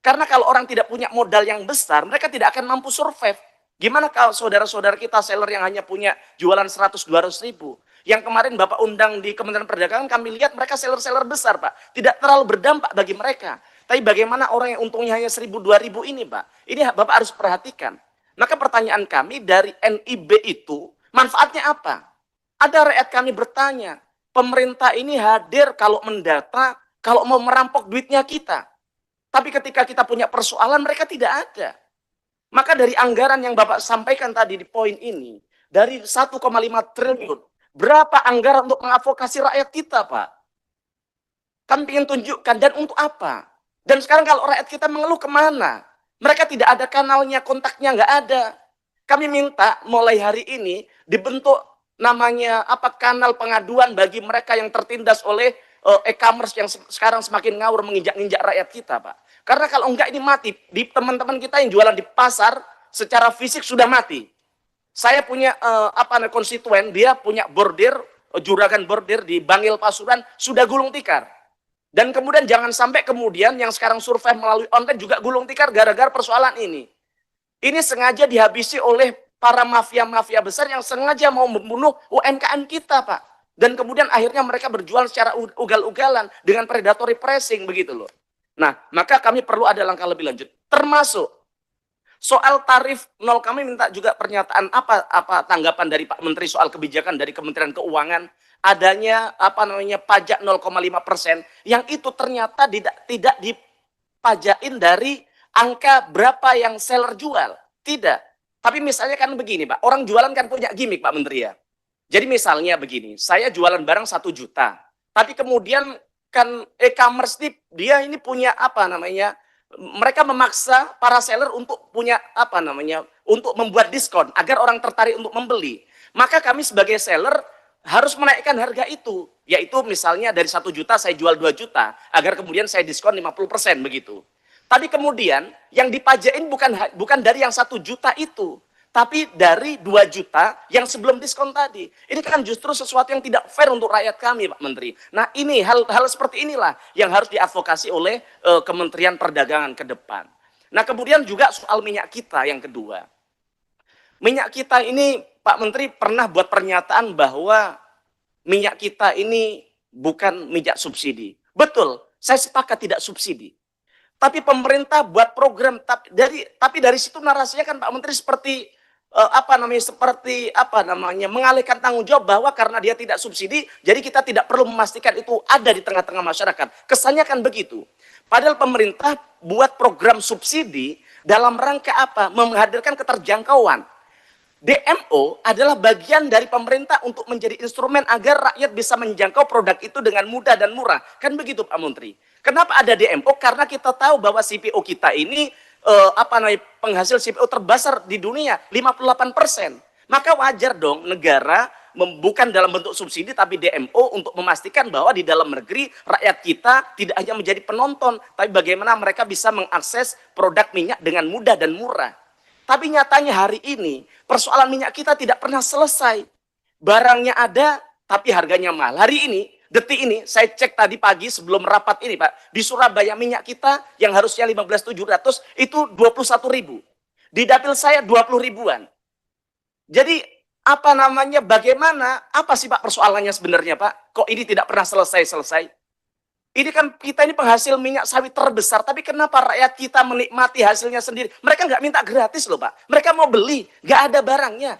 Karena kalau orang tidak punya modal yang besar, mereka tidak akan mampu survive. Gimana kalau saudara-saudara kita seller yang hanya punya jualan 100-200 ribu? Yang kemarin Bapak undang di Kementerian Perdagangan, kami lihat mereka seller-seller besar, Pak. Tidak terlalu berdampak bagi mereka. Tapi bagaimana orang yang untungnya hanya 1.000-2.000 ini, Pak? Ini Bapak harus perhatikan. Maka pertanyaan kami dari NIB itu, manfaatnya apa? Ada rakyat kami bertanya, pemerintah ini hadir kalau mendata, kalau mau merampok duitnya kita. Tapi ketika kita punya persoalan, mereka tidak ada. Maka dari anggaran yang Bapak sampaikan tadi di poin ini, dari 1,5 triliun, berapa anggaran untuk mengadvokasi rakyat kita, Pak? Kami ingin tunjukkan, dan untuk apa? Dan sekarang kalau rakyat kita mengeluh kemana? Mereka tidak ada kanalnya, kontaknya nggak ada. Kami minta mulai hari ini dibentuk namanya kanal pengaduan bagi mereka yang tertindas oleh e-commerce yang sekarang semakin ngawur menginjak-injak rakyat kita, Pak. Karena kalau enggak ini mati. Di teman-teman kita yang jualan di pasar secara fisik sudah mati. Saya punya konstituen, dia punya bordir, juragan bordir di Bangil Pasuruan sudah gulung tikar. Dan kemudian jangan sampai kemudian yang sekarang survei melalui online juga gulung tikar gara-gara persoalan ini. Ini sengaja dihabisi oleh para mafia-mafia besar yang sengaja mau membunuh UMKM kita, Pak. Dan kemudian akhirnya mereka berjual secara ugal-ugalan dengan predatory pricing begitu loh. Nah, maka kami perlu ada langkah lebih lanjut. Termasuk soal tarif nol, kami minta juga pernyataan apa tanggapan dari Pak Menteri soal kebijakan dari Kementerian Keuangan adanya pajak 0,5% yang itu ternyata tidak dipajakin dari angka berapa yang seller jual. Tidak. Tapi misalnya kan begini, Pak. Orang jualan kan punya gimmick, Pak Menteri ya. Jadi misalnya begini, saya jualan barang 1 juta. Tapi kemudian kan e-commerce dia ini punya mereka memaksa para seller untuk punya untuk membuat diskon agar orang tertarik untuk membeli. Maka kami sebagai seller harus menaikkan harga itu, yaitu misalnya dari 1 juta saya jual 2 juta agar kemudian saya diskon 50% begitu. Tapi kemudian yang dipajakin bukan dari yang 1 juta itu, tapi dari 2 juta yang sebelum diskon tadi. Ini kan justru sesuatu yang tidak fair untuk rakyat kami, Pak Menteri. Nah, ini hal seperti inilah yang harus diadvokasi oleh Kementerian Perdagangan ke depan. Nah, kemudian juga soal minyak kita yang kedua. Minyak kita ini, Pak Menteri pernah buat pernyataan bahwa minyak kita ini bukan minyak subsidi. Betul, saya sepakat tidak subsidi. Tapi pemerintah buat program, tapi dari situ narasinya kan Pak Menteri seperti mengalihkan tanggung jawab bahwa karena dia tidak subsidi, jadi kita tidak perlu memastikan itu ada di tengah-tengah masyarakat. Kesannya kan begitu. Padahal pemerintah buat program subsidi dalam rangka apa? Menghadirkan keterjangkauan. DMO adalah bagian dari pemerintah untuk menjadi instrumen agar rakyat bisa menjangkau produk itu dengan mudah dan murah. Kan begitu Pak Menteri. Kenapa ada DMO? Karena kita tahu bahwa CPO kita ini penghasil CPO terbesar di dunia 58%. Maka wajar dong negara bukan dalam bentuk subsidi tapi DMO untuk memastikan bahwa di dalam negeri rakyat kita tidak hanya menjadi penonton, tapi bagaimana mereka bisa mengakses produk minyak dengan mudah dan murah. Tapi nyatanya hari ini persoalan minyak kita tidak pernah selesai. Barangnya ada tapi harganya mahal. Hari ini, detik ini, saya cek tadi pagi sebelum rapat ini Pak, di Surabaya minyak kita yang harusnya 15.700 itu 21.000. Di dapil saya 20 ribuan. Jadi bagaimana, apa sih Pak persoalannya sebenarnya Pak? Kok ini tidak pernah selesai-selesai? Ini kan kita ini penghasil minyak sawit terbesar, tapi kenapa rakyat kita menikmati hasilnya sendiri? Mereka nggak minta gratis loh Pak. Mereka mau beli, nggak ada barangnya.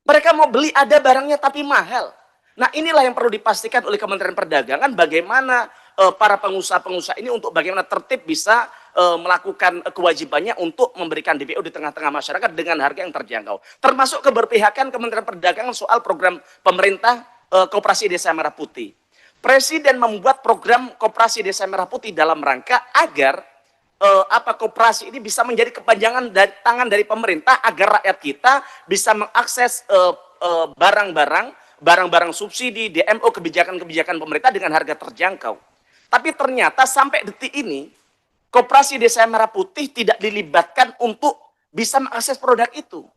Mereka mau beli, ada barangnya tapi mahal. Nah inilah yang perlu dipastikan oleh Kementerian Perdagangan bagaimana para pengusaha-pengusaha ini untuk bagaimana tertib bisa melakukan kewajibannya untuk memberikan DPO di tengah-tengah masyarakat dengan harga yang terjangkau. Termasuk keberpihakan Kementerian Perdagangan soal program pemerintah Koperasi Desa Merah Putih. Presiden membuat program Koperasi Desa Merah Putih dalam rangka agar koperasi ini bisa menjadi kepanjangan dari tangan dari pemerintah agar rakyat kita bisa mengakses barang-barang subsidi, DMO, kebijakan-kebijakan pemerintah dengan harga terjangkau. Tapi ternyata sampai detik ini Koperasi Desa Merah Putih tidak dilibatkan untuk bisa mengakses produk itu.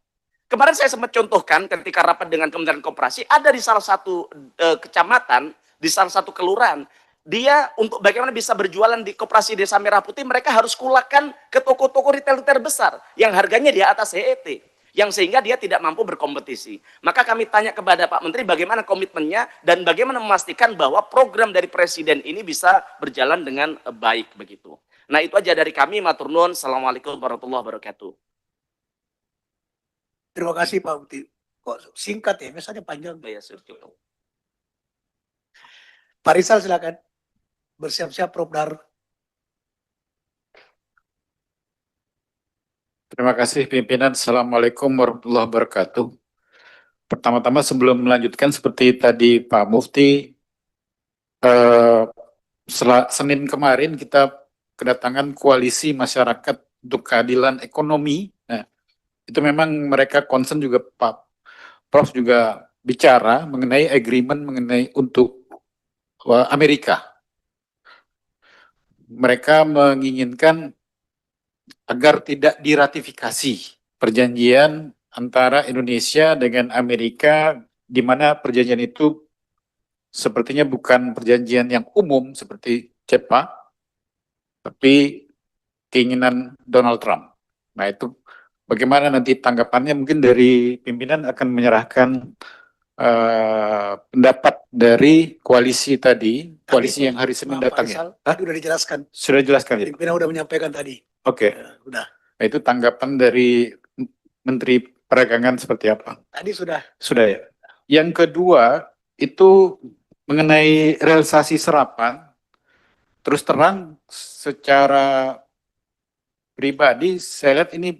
Kemarin saya sempat contohkan ketika rapat dengan Kementerian Koperasi, ada di salah satu kecamatan, di salah satu kelurahan, dia untuk bagaimana bisa berjualan di Koperasi Desa Merah Putih, mereka harus kulakan ke toko-toko retail terbesar yang harganya di atas HET, yang sehingga dia tidak mampu berkompetisi. Maka kami tanya kepada Pak Menteri bagaimana komitmennya dan bagaimana memastikan bahwa program dari Presiden ini bisa berjalan dengan baik begitu. Nah itu aja dari kami, matur nuwun. Assalamualaikum warahmatullahi wabarakatuh. Terima kasih Pak Bukti. Kok singkat ya, misalnya panjang. Ya, sudah cukup. Pak Rizal silakan. Bersiap-siap Prof. Dar. Terima kasih pimpinan. Assalamualaikum warahmatullahi wabarakatuh. Pertama-tama sebelum melanjutkan seperti tadi Pak Mufti, Senin kemarin kita kedatangan koalisi masyarakat untuk keadilan ekonomi. Nah, itu memang mereka concern juga Pak Prof juga bicara mengenai agreement mengenai untuk Amerika. mereka menginginkan agar tidak diratifikasi perjanjian antara Indonesia dengan Amerika, di mana perjanjian itu sepertinya bukan perjanjian yang umum seperti CEPA, tapi keinginan Donald Trump. Nah, itu bagaimana nanti tanggapannya? Mungkin dari pimpinan akan menyerahkan pendapat dari koalisi tadi, koalisi yang hari Senin datang ya. Tadi udah dijelaskan. Sudah jelaskan ya? Pimpinan udah menyampaikan tadi. Oke. Ya, udah. Nah, itu tanggapan dari Menteri Perdagangan seperti apa? Tadi sudah. Sudah ya. Yang kedua itu mengenai realisasi serapan. Terus terang secara pribadi saya lihat ini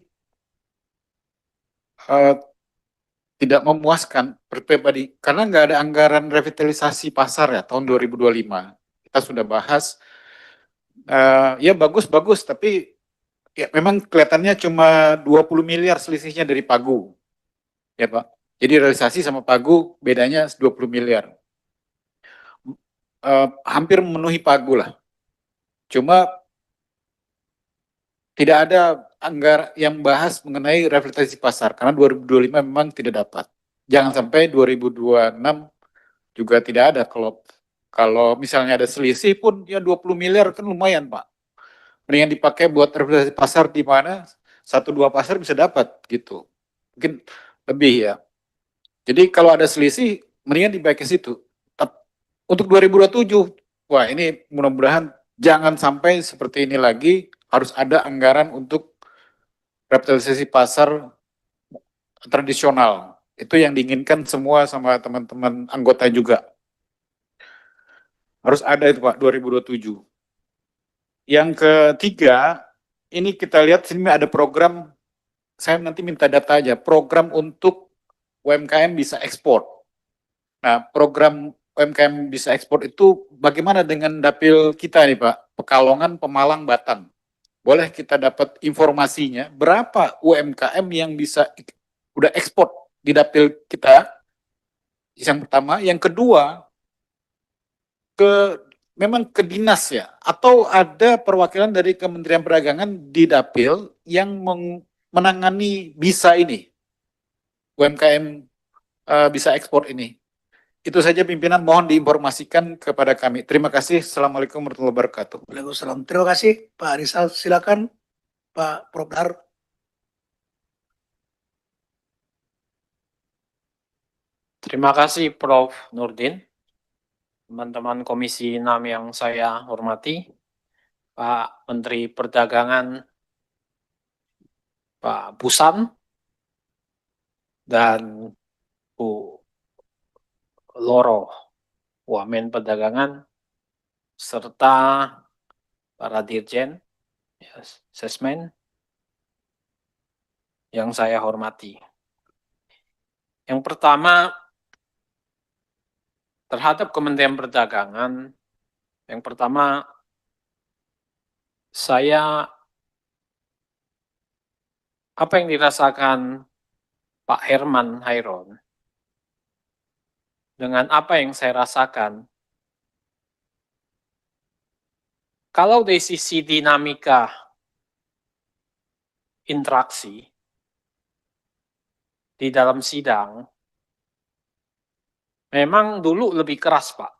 tidak memuaskan pribadi karena nggak ada anggaran revitalisasi pasar ya tahun 2025. Kita sudah bahas ya bagus-bagus tapi ya memang kelihatannya cuma 20 miliar selisihnya dari Pagu. Ya Pak. Jadi realisasi sama Pagu bedanya 20 miliar. Hampir memenuhi Pagu lah. Cuma tidak ada anggaran yang bahas mengenai revitalisasi pasar karena 2025 memang tidak dapat. Jangan sampai 2026 juga tidak ada. Kalau misalnya ada selisih pun ya 20 miliar kan lumayan Pak. Mendingan dipakai buat revitalisasi pasar di mana 1-2 pasar bisa dapat gitu. Mungkin lebih ya. Jadi kalau ada selisih mendingan dipakai ke situ. Untuk 2027, wah ini mudah-mudahan jangan sampai seperti ini lagi, harus ada anggaran untuk revitalisasi pasar tradisional. Itu yang diinginkan semua sama teman-teman anggota juga. Harus ada itu Pak, 2027. Yang ketiga, ini kita lihat sini ada program, saya nanti minta data aja, program untuk UMKM bisa ekspor. Nah, program UMKM bisa ekspor itu bagaimana dengan dapil kita nih Pak, Pekalongan, Pemalang, Batang. Boleh kita dapat informasinya, berapa UMKM yang bisa udah ekspor di dapil kita? Yang pertama, yang kedua, memang ke dinas ya, atau ada perwakilan dari Kementerian Perdagangan di dapil yang menangani bisa ini, UMKM bisa ekspor ini. Itu saja pimpinan, mohon diinformasikan kepada kami. Terima kasih. Assalamualaikum warahmatullahi wabarakatuh. Waalaikumsalam. Terima kasih Pak Rizal. Silakan Pak Propdar. Terima kasih Prof. Nurdin, teman-teman Komisi 6 yang saya hormati, Pak Menteri Perdagangan, Pak Busan, dan Bu Loro, Wamen Perdagangan, serta para dirjen, ya, sesmen, yang saya hormati. Yang pertama, terhadap Kementerian Perdagangan, yang pertama, apa yang dirasakan Pak Herman Hairon, dengan apa yang saya rasakan, kalau dari sisi dinamika interaksi di dalam sidang, memang dulu lebih keras Pak,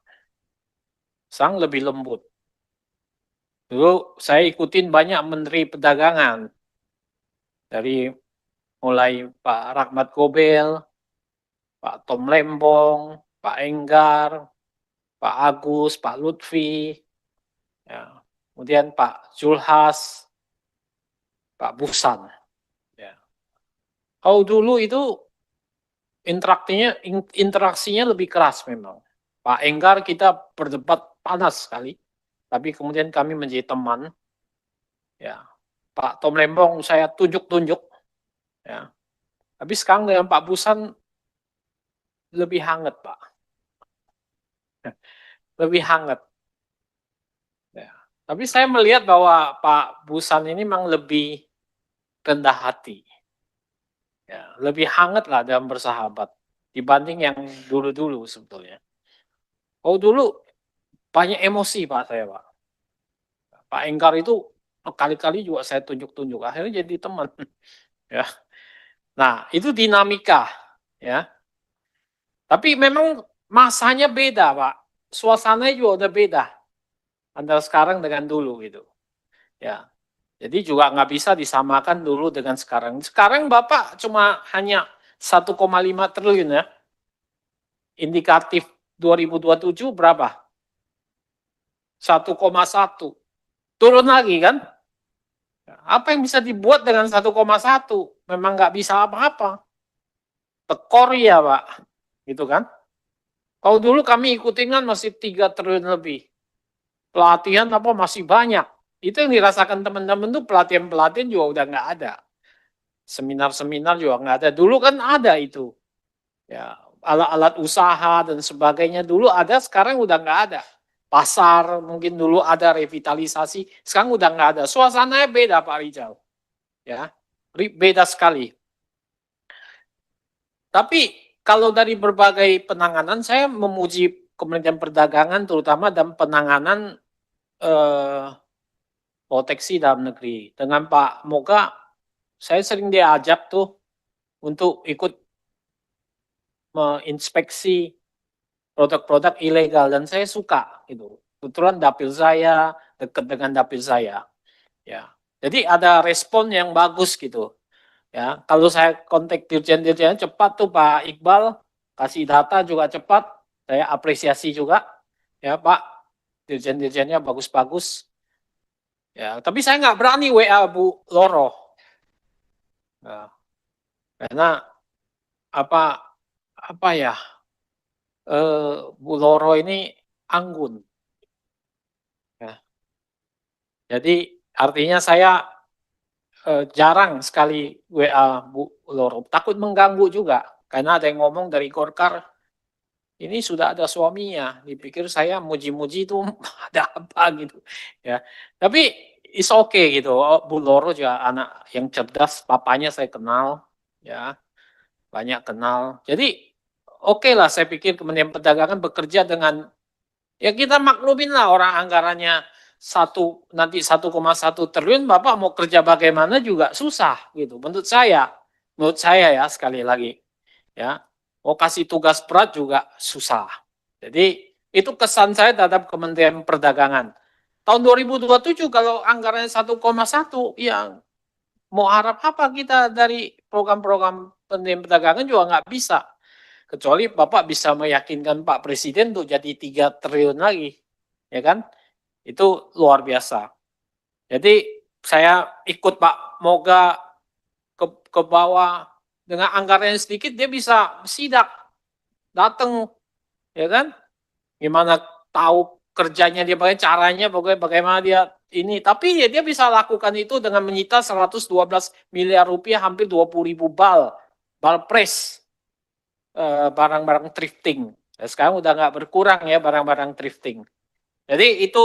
sekarang lebih lembut. Dulu saya ikutin banyak Menteri Perdagangan, dari mulai Pak Rahmat Gobel, Pak Tom Lembong, Pak Enggar, Pak Agus, Pak Lutfi, ya, kemudian Pak Zulhas, Pak Busan. Ya. Kalau dulu itu interaksinya lebih keras memang. Pak Enggar kita berdebat panas sekali, tapi kemudian kami menjadi teman. Ya, Pak Tom Lembong saya tunjuk-tunjuk. Ya, tapi sekarang dengan Pak Busan lebih hangat Pak, lebih hangat. Ya. Tapi saya melihat bahwa Pak Busan ini memang lebih rendah hati, ya, lebih hangat lah dalam bersahabat dibanding yang dulu-dulu sebetulnya. Oh dulu banyak emosi Pak saya Pak, Pak Enggar itu kali-kali juga saya tunjuk-tunjuk, akhirnya jadi teman. Ya. Nah, itu dinamika, ya. Tapi memang masanya beda, Pak. Suasananya juga udah beda antara sekarang dengan dulu gitu. Ya. Jadi juga nggak bisa disamakan dulu dengan sekarang. Sekarang Bapak cuma hanya 1,5 triliun ya. Indikatif 2027 berapa? 1,1. Turun lagi kan? Apa yang bisa dibuat dengan 1,1? Memang nggak bisa apa-apa. Tekor ya Pak. Gitu kan? Kalau dulu kami ikutin kan masih 3 triliun lebih. Pelatihan apa masih banyak. Itu yang dirasakan teman-teman tuh pelatihan-pelatihan juga udah nggak ada. Seminar-seminar juga nggak ada. Dulu kan ada itu. Ya, alat-alat usaha dan sebagainya dulu ada, sekarang udah nggak ada. Pasar mungkin dulu ada revitalisasi, sekarang udah nggak ada. Suasananya beda Pak Rijal. Ya, beda sekali. Tapi kalau dari berbagai penanganan, saya memuji Kementerian Perdagangan terutama dalam penanganan proteksi dalam negeri. Dengan Pak Moga, saya sering diajak tuh untuk ikut menginspeksi produk-produk ilegal dan saya suka gitu. Kebetulan dapil saya dekat dengan dapil saya. Ya. Jadi ada respon yang bagus gitu. Ya, kalau saya kontak dirjen-dirjen cepat tuh Pak Iqbal, kasih data juga cepat. Saya apresiasi juga. Ya, Pak. Dirjen-dirjennya bagus-bagus. Ya, tapi saya nggak berani WA Bu Loro. Nah, karena apa ya? Bu Loro ini anggun. Ya. Jadi artinya saya jarang sekali WA Bu Loro. Takut mengganggu juga. Karena ada yang ngomong dari Golkar, ini sudah ada suaminya. Dipikir saya muji-muji itu ada apa gitu. Ya. Tapi it's okay gitu. Oh, Bu Loro juga anak yang cerdas. Papanya saya kenal. Ya, banyak kenal. Jadi oke lah saya pikir Kementerian Perdagangan bekerja dengan, ya kita maklumin lah orang anggarannya nanti 1,1 triliun, Bapak mau kerja bagaimana juga susah gitu. Menurut saya ya sekali lagi ya, mau kasih tugas berat juga susah. Jadi itu kesan saya terhadap Kementerian Perdagangan. Tahun 2027 kalau anggarannya 1,1, ya mau harap apa kita dari program-program Kementerian Perdagangan juga nggak bisa. Kecuali Bapak bisa meyakinkan Pak Presiden untuk jadi 3 triliun lagi. Ya kan? Itu luar biasa. Jadi saya ikut Pak Moga ke bawah dengan anggaran yang sedikit dia bisa sidak, datang, ya kan? Gimana tahu kerjanya dia, caranya, bagaimana dia ini. Tapi ya dia bisa lakukan itu dengan menyita 112 miliar rupiah, hampir 20.000 bal press, barang-barang thrifting. Nah, sekarang udah nggak berkurang ya barang-barang thrifting. Jadi itu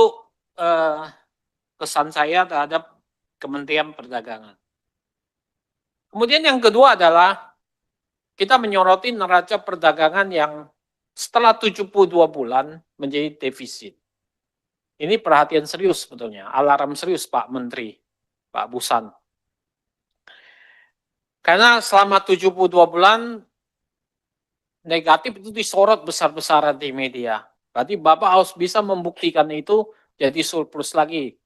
kesan saya terhadap Kementerian Perdagangan. Kemudian yang kedua adalah kita menyoroti neraca perdagangan yang setelah 72 bulan menjadi defisit. Ini perhatian serius sebetulnya, alarm serius Pak Menteri, Pak Busan. Karena selama 72 bulan negatif itu disorot besar-besaran di media. Berarti Bapak harus bisa membuktikan itu jadi surplus lagi.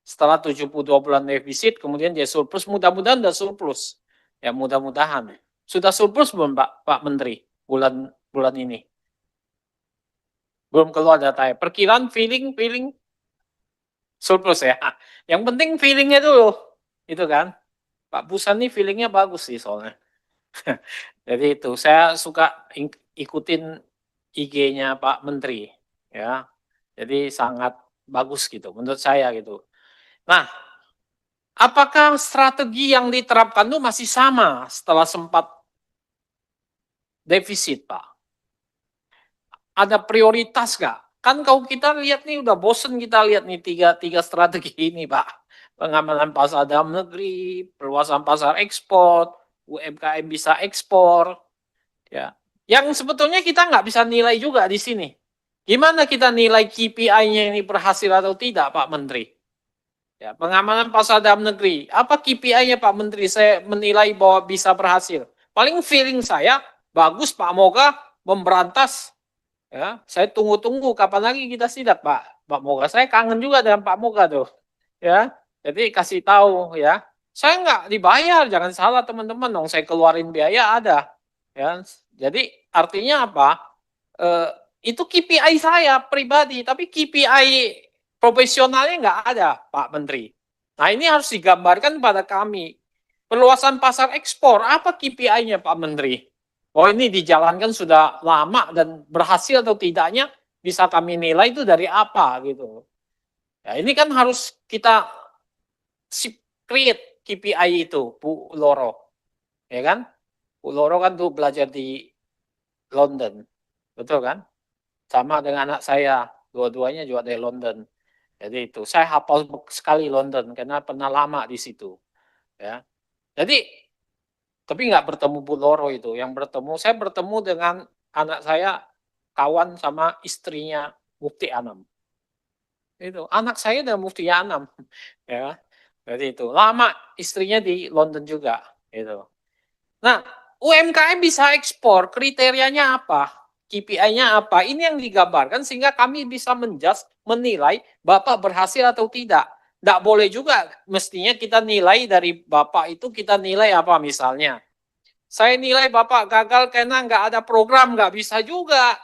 Setelah 72 bulan defisit, kemudian dia surplus, mudah-mudahan sudah surplus. Ya mudah-mudahan. Sudah surplus belum Pak Menteri bulan ini? Belum keluar datanya. Perkiraan feeling surplus ya. Yang penting feelingnya dulu. Itu kan. Pak Busan ini feelingnya bagus sih soalnya. Jadi itu, saya suka ikutin IG-nya Pak Menteri. Ya. Jadi sangat bagus gitu, menurut saya gitu. Nah, apakah strategi yang diterapkan itu masih sama setelah sempat defisit, Pak? Ada prioritas nggak? Kan kalau kita lihat nih, udah bosen kita lihat nih tiga strategi ini, Pak. Pengamanan pasar dalam negeri, perluasan pasar ekspor, UMKM bisa ekspor. Ya. Yang sebetulnya kita nggak bisa nilai juga di sini. Gimana kita nilai KPI-nya ini berhasil atau tidak, Pak Menteri? Ya, pengamanan pasar dalam negeri. Apa KPI-nya Pak Menteri? Saya menilai bahwa bisa berhasil. Paling feeling saya bagus Pak Moga memberantas. Ya, saya tunggu-tunggu kapan lagi kita sidak Pak Moga. Saya kangen juga dengan Pak Moga tuh. Ya, jadi kasih tahu ya. Saya nggak dibayar, jangan salah teman-teman dong. Saya keluarin biaya ada. Ya, jadi artinya apa? Eh, itu KPI saya pribadi, tapi KPI profesionalnya nggak ada, Pak Menteri. Nah, ini harus digambarkan pada kami. Perluasan pasar ekspor, apa KPI-nya Pak Menteri? Oh, ini dijalankan sudah lama dan berhasil atau tidaknya bisa kami nilai itu dari apa gitu. Ya, ini kan harus kita create KPI itu, Bu Loro. Ya kan? Bu Loro kan tuh belajar di London. Betul kan? Sama dengan anak saya, dua-duanya juga dari London. Jadi itu, saya hafal sekali London karena pernah lama di situ. Ya, jadi tapi nggak bertemu Bu Loro itu. Yang bertemu, saya bertemu dengan anak saya, kawan sama istrinya Mufti Anam. Itu anak saya dan Mufti Anam. Ya, jadi itu lama istrinya di London juga. Itu. Nah, UMKM bisa ekspor, kriterianya apa? KPI-nya apa? Ini yang digambarkan sehingga kami bisa menilai Bapak berhasil atau tidak. Tidak boleh juga, mestinya kita nilai dari Bapak itu, kita nilai apa misalnya. Saya nilai Bapak gagal karena nggak ada program, nggak bisa juga.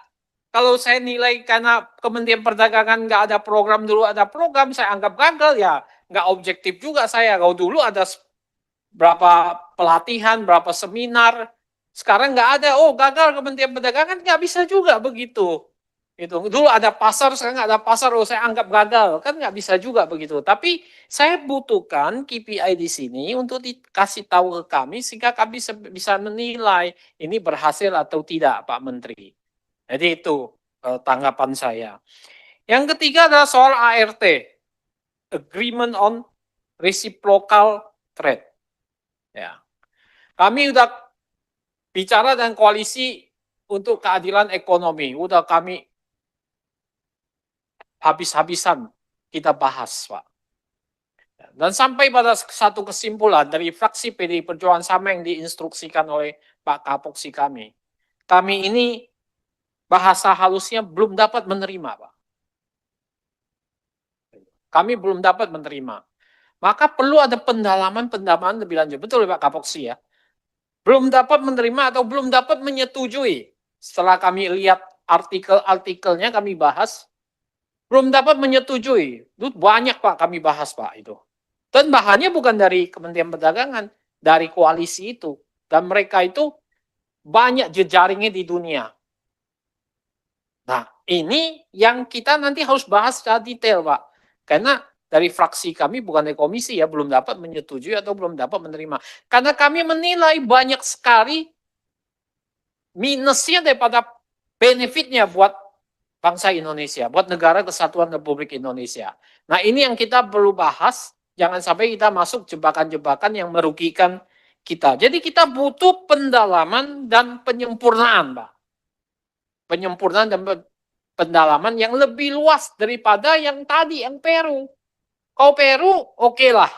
Kalau saya nilai karena Kementerian Perdagangan nggak ada program, dulu ada program, saya anggap gagal, ya nggak objektif juga saya. Kalau dulu ada berapa pelatihan, berapa seminar, sekarang nggak ada. Oh, gagal Kementerian Perdagangan, nggak bisa juga begitu. Itu dulu ada pasar, sekarang nggak ada pasar. Oh, saya anggap gagal, kan nggak bisa juga begitu. Tapi saya butuhkan KPI di sini untuk dikasih tahu ke kami sehingga kami bisa menilai ini berhasil atau tidak, Pak Menteri. Jadi itu tanggapan saya. Yang ketiga adalah soal ART, Agreement on Reciprocal Trade. Ya, kami udah bicara dengan koalisi untuk keadilan ekonomi. Udah kami habis-habisan kita bahas, Pak. Dan sampai pada satu kesimpulan dari fraksi PDI Perjuangan sama yang diinstruksikan oleh Pak Kapoksi kami. Kami ini bahasa halusnya belum dapat menerima, Pak. Kami belum dapat menerima. Maka perlu ada pendalaman lebih lanjut. Betul Pak Kapoksi ya? Belum dapat menerima atau belum dapat menyetujui. Setelah kami lihat artikelnya kami bahas, belum dapat menyetujui. Itu banyak Pak kami bahas Pak itu. Dan bahannya bukan dari Kementerian Perdagangan, dari koalisi itu. Dan mereka itu banyak jejaringnya di dunia. Nah, ini yang kita nanti harus bahas secara detail Pak. Karena dari fraksi kami, bukan dari komisi ya, belum dapat menyetujui atau belum dapat menerima. Karena kami menilai banyak sekali minusnya daripada benefitnya buat bangsa Indonesia, buat negara kesatuan Republik Indonesia. Nah ini yang kita perlu bahas, jangan sampai kita masuk jebakan-jebakan yang merugikan kita. Jadi kita butuh pendalaman dan penyempurnaan, Pak. Penyempurnaan dan pendalaman yang lebih luas daripada yang tadi, yang Peru. Kalau Peru, oke lah,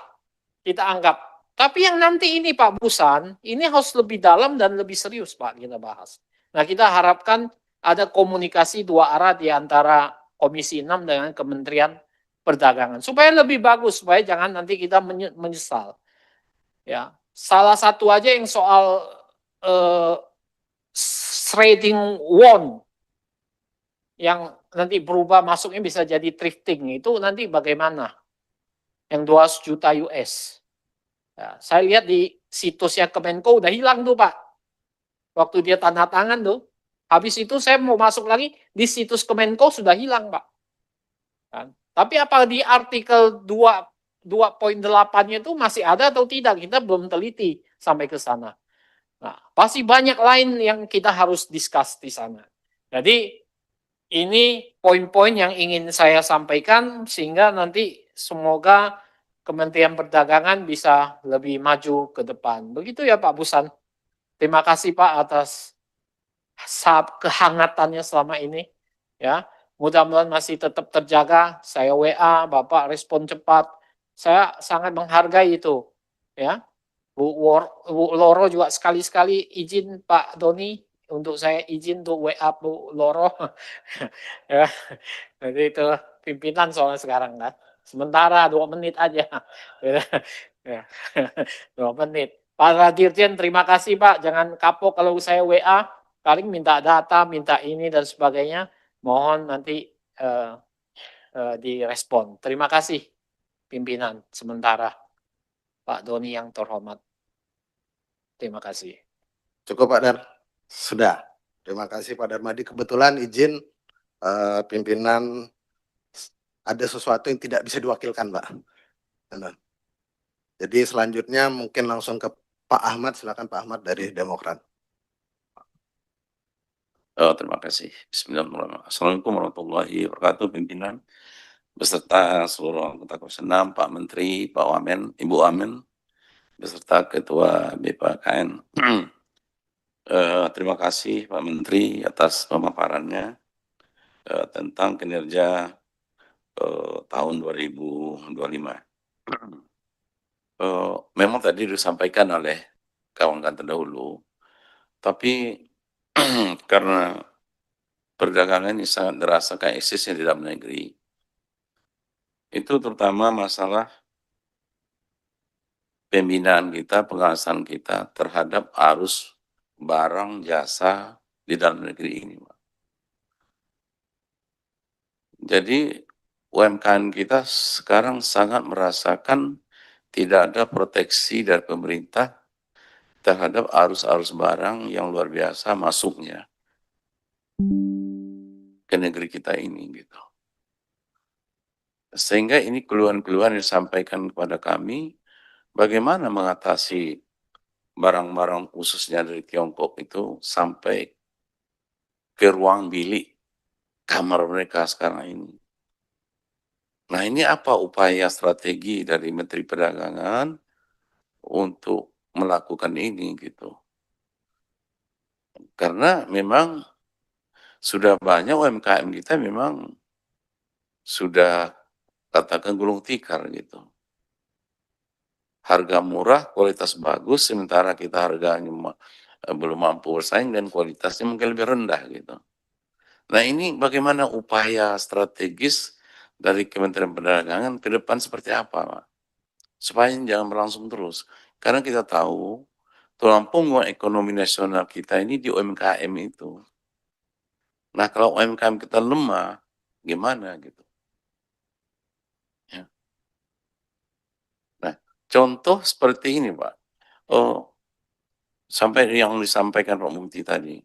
kita anggap. Tapi yang nanti ini Pak Busan, ini harus lebih dalam dan lebih serius Pak kita bahas. Nah kita harapkan ada komunikasi dua arah di antara Komisi 6 dengan Kementerian Perdagangan. Supaya lebih bagus, supaya jangan nanti kita menyesal. Ya, salah satu aja yang soal trading won, yang nanti berubah masuknya bisa jadi thrifting, itu nanti bagaimana? Yang 200 juta US. Ya, saya lihat di situsnya Kemenko udah hilang tuh Pak. Waktu dia tanda tangan tuh. Habis itu saya mau masuk lagi, di situs Kemenko sudah hilang Pak. Kan? Tapi apa di artikel 2.8-nya itu masih ada atau tidak? Kita belum teliti sampai ke sana. Nah, pasti banyak lain yang kita harus discuss di sana. Jadi ini poin-poin yang ingin saya sampaikan sehingga nanti semoga Kementerian Perdagangan bisa lebih maju ke depan. Begitu ya Pak Busan. Terima kasih Pak atas kehangatannya selama ini. Ya, mudah-mudahan masih tetap terjaga. Saya WA, Bapak respon cepat. saya sangat menghargai itu, ya. Bu Loro juga sekali-sekali izin Pak Doni untuk saya izin untuk WA Bu Loro. Ya, jadi itu pimpinan soalnya sekarang kan. Sementara 2 menit aja. Ya, 2 menit. Pak Dirjen terima kasih Pak, jangan kapok kalau saya WA, paling minta data, minta ini dan sebagainya. Mohon nanti direspon. Terima kasih pimpinan sementara Pak Doni yang terhormat. Terima kasih. Cukup Pak Dar. Sudah. Terima kasih Pak Darmadi. Kebetulan izin pimpinan ada sesuatu yang tidak bisa diwakilkan Pak. Jadi selanjutnya mungkin langsung ke Pak Ahmad. Silakan Pak Ahmad dari Demokrat. Terima kasih. Bismillahirrahmanirrahim. Assalamualaikum warahmatullahi wabarakatuh, pimpinan beserta seluruh anggota Komisi 6, Pak Menteri, Pak Wamen, Ibu Wamen, beserta Ketua BPKN. Terima kasih Pak Menteri atas pemaparannya tentang kinerja tahun 2025. Memang tadi disampaikan oleh kawan-kawan terdahulu, tapi karena perdagangan ini sangat terasa eksisnya di dalam negeri, itu terutama masalah pembinaan kita, pengawasan kita terhadap arus barang jasa di dalam negeri ini, Pak. Jadi UMKM kita sekarang sangat merasakan tidak ada proteksi dari pemerintah terhadap arus-arus barang yang luar biasa masuknya ke negeri kita ini, gitu. Sehingga ini keluhan-keluhan yang disampaikan kepada kami, bagaimana mengatasi barang-barang khususnya dari Tiongkok itu sampai ke ruang bilik kamar mereka sekarang ini. Nah, ini apa upaya strategi dari Menteri Perdagangan untuk melakukan ini, gitu. Karena memang sudah banyak UMKM kita memang sudah katakan gulung tikar, gitu. Harga murah, kualitas bagus, sementara kita harganya belum mampu bersaing dan kualitasnya mungkin lebih rendah, gitu. Nah, ini bagaimana upaya strategis dari Kementerian Perdagangan ke depan seperti apa, Pak? Supaya ini jangan berlangsung terus. Karena kita tahu tulang punggung ekonomi nasional kita ini di UMKM itu. Nah, kalau UMKM kita lemah, gimana gitu? Ya. Nah, contoh seperti ini, Pak. Sampai yang disampaikan Pak Mufti tadi.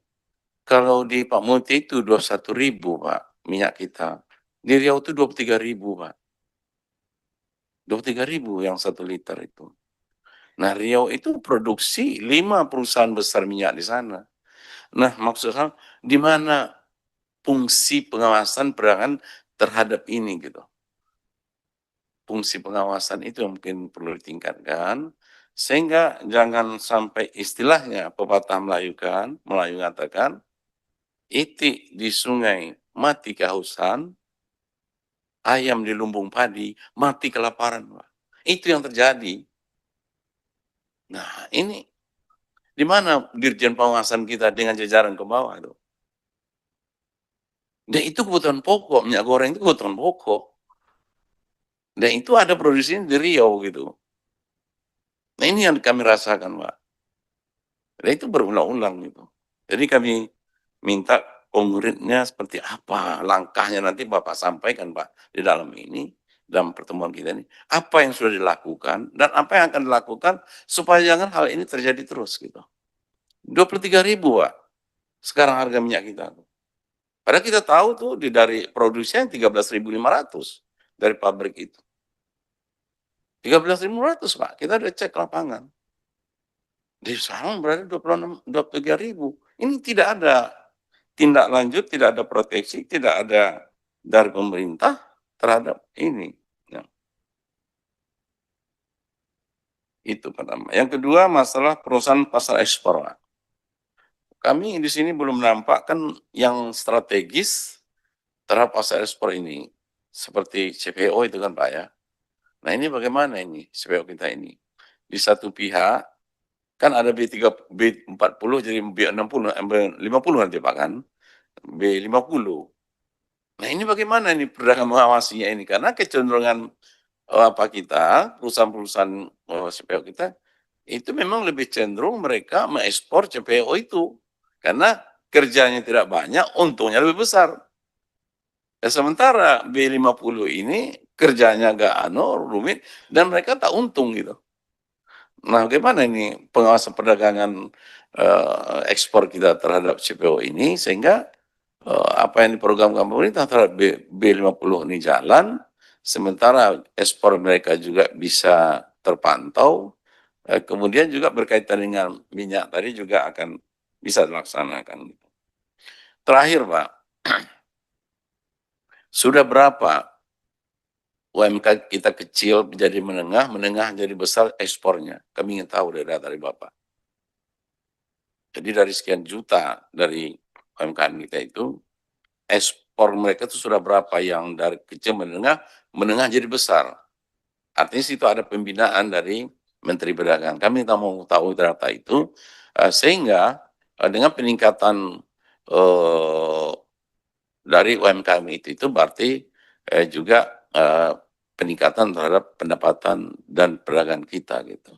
Kalau di Pak Mufti itu 21.000, Pak, minyak kita. Di Riau itu 23.000, Pak. 23.000 yang 1 liter itu. Nah, Riau itu produksi 5 perusahaan besar minyak di sana. Nah, maksud saya, di mana fungsi pengawasan perdagangan terhadap ini, gitu. Fungsi pengawasan itu yang mungkin perlu ditingkatkan, sehingga jangan sampai istilahnya pepatah Melayu mengatakan, itik di sungai mati kehausan, ayam di lumbung padi mati kelaparan, Pak. Itu yang terjadi. Nah, ini di mana Dirjen Pengawasan kita dengan jajaran ke bawah itu? Dan itu kebutuhan pokok, minyak goreng itu kebutuhan pokok. Dan itu ada produksinya di Riau, gitu. Nah, ini yang kami rasakan, Pak. Dan itu berulang-ulang, gitu. Jadi kami minta konkretnya seperti apa langkahnya, nanti Bapak sampaikan, Pak, di dalam ini, dalam pertemuan kita ini, apa yang sudah dilakukan dan apa yang akan dilakukan supaya jangan hal ini terjadi terus, gitu. 23.000, Pak, sekarang harga minyak kita. Padahal kita tahu tuh dari produsen 13.500 dari pabrik itu. 13.500, Pak, kita udah cek lapangan. Di sana berarti 23.000. Ini tidak ada tindak lanjut, tidak ada proteksi, tidak ada dari pemerintah terhadap ini. Ya. Itu pertama. Yang kedua, masalah perusahaan pasar ekspor, Pak. Kami di sini belum menampakkan yang strategis terhadap pasar ekspor ini. Seperti CPO itu kan, Pak, ya. Nah ini bagaimana ini CPO kita ini? Di satu pihak kan ada B3, B40 jadi B60, B50 nanti Pak kan, B50. Nah ini bagaimana ini pedagang mengawasinya ini? Karena kecenderungan kita, perusahaan-perusahaan CPO kita, itu memang lebih cenderung mereka mengekspor CPO itu. Karena kerjanya tidak banyak, untungnya lebih besar. Sementara B50 ini kerjanya agak rumit, dan mereka tak untung gitu. Nah, bagaimana ini pengawasan perdagangan ekspor kita terhadap CPO ini sehingga apa yang diprogramkan pemerintah terhadap B50 ini jalan, sementara ekspor mereka juga bisa terpantau, kemudian juga berkaitan dengan minyak tadi juga akan bisa dilaksanakan. Terakhir Pak, sudah berapa UMK kita kecil menjadi menengah, menengah jadi besar ekspornya? Kami ingin tahu dari data dari Bapak. Jadi dari sekian juta dari UMKM kita itu, ekspor mereka itu sudah berapa yang dari kecil menengah, menengah jadi besar. Artinya situ ada pembinaan dari Menteri Perdagangan. Kami tak mau tahu data itu, sehingga dengan peningkatan dari UMKM itu berarti juga peningkatan terhadap pendapatan dan perdagangan kita gitu.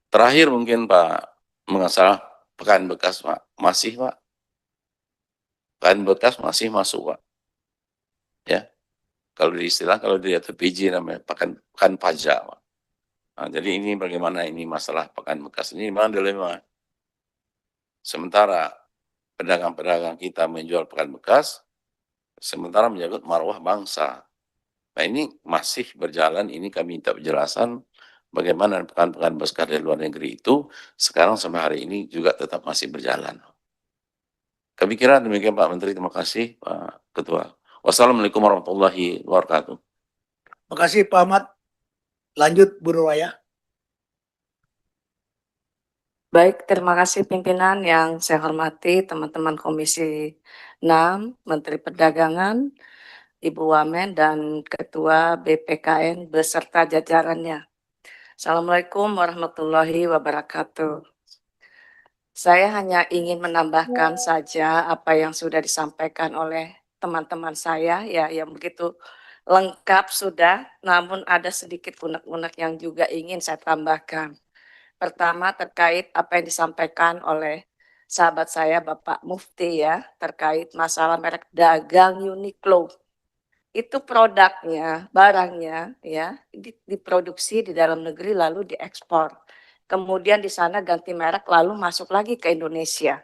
Terakhir mungkin Pak, mengasah pekan bekas Pak, masih Pak. Pekan bekas masih masuk Pak. Ya. Kalau di istilah, kalau di PJ namanya pekan pajak Pak. Nah, jadi ini bagaimana ini masalah pekan bekas ini memang dilema. Sementara pedagang-pedagang kita menjual pekan bekas, sementara menyangkut marwah bangsa. Nah ini masih berjalan, ini kami minta penjelasan bagaimana pekan-pekan bekas dari luar negeri itu sekarang sampai hari ini juga tetap masih berjalan. Kami kira demikian Pak Menteri, terima kasih Pak Ketua. Wassalamualaikum warahmatullahi wabarakatuh. Terima kasih Pak Ahmad. Lanjut Bu Nurwaya. Baik, terima kasih pimpinan yang saya hormati, teman-teman Komisi 6, Menteri Perdagangan, Ibu Wamen, dan Ketua BPKN beserta jajarannya. Assalamualaikum warahmatullahi wabarakatuh. Saya hanya ingin menambahkan saja apa yang sudah disampaikan oleh teman-teman saya, ya, yang begitu lengkap sudah, namun ada sedikit unek-unek yang juga ingin saya tambahkan. Pertama terkait apa yang disampaikan oleh sahabat saya Bapak Mufti ya, terkait masalah merek dagang Uniqlo. Itu produknya, barangnya ya, diproduksi di dalam negeri lalu diekspor. Kemudian di sana ganti merek lalu masuk lagi ke Indonesia.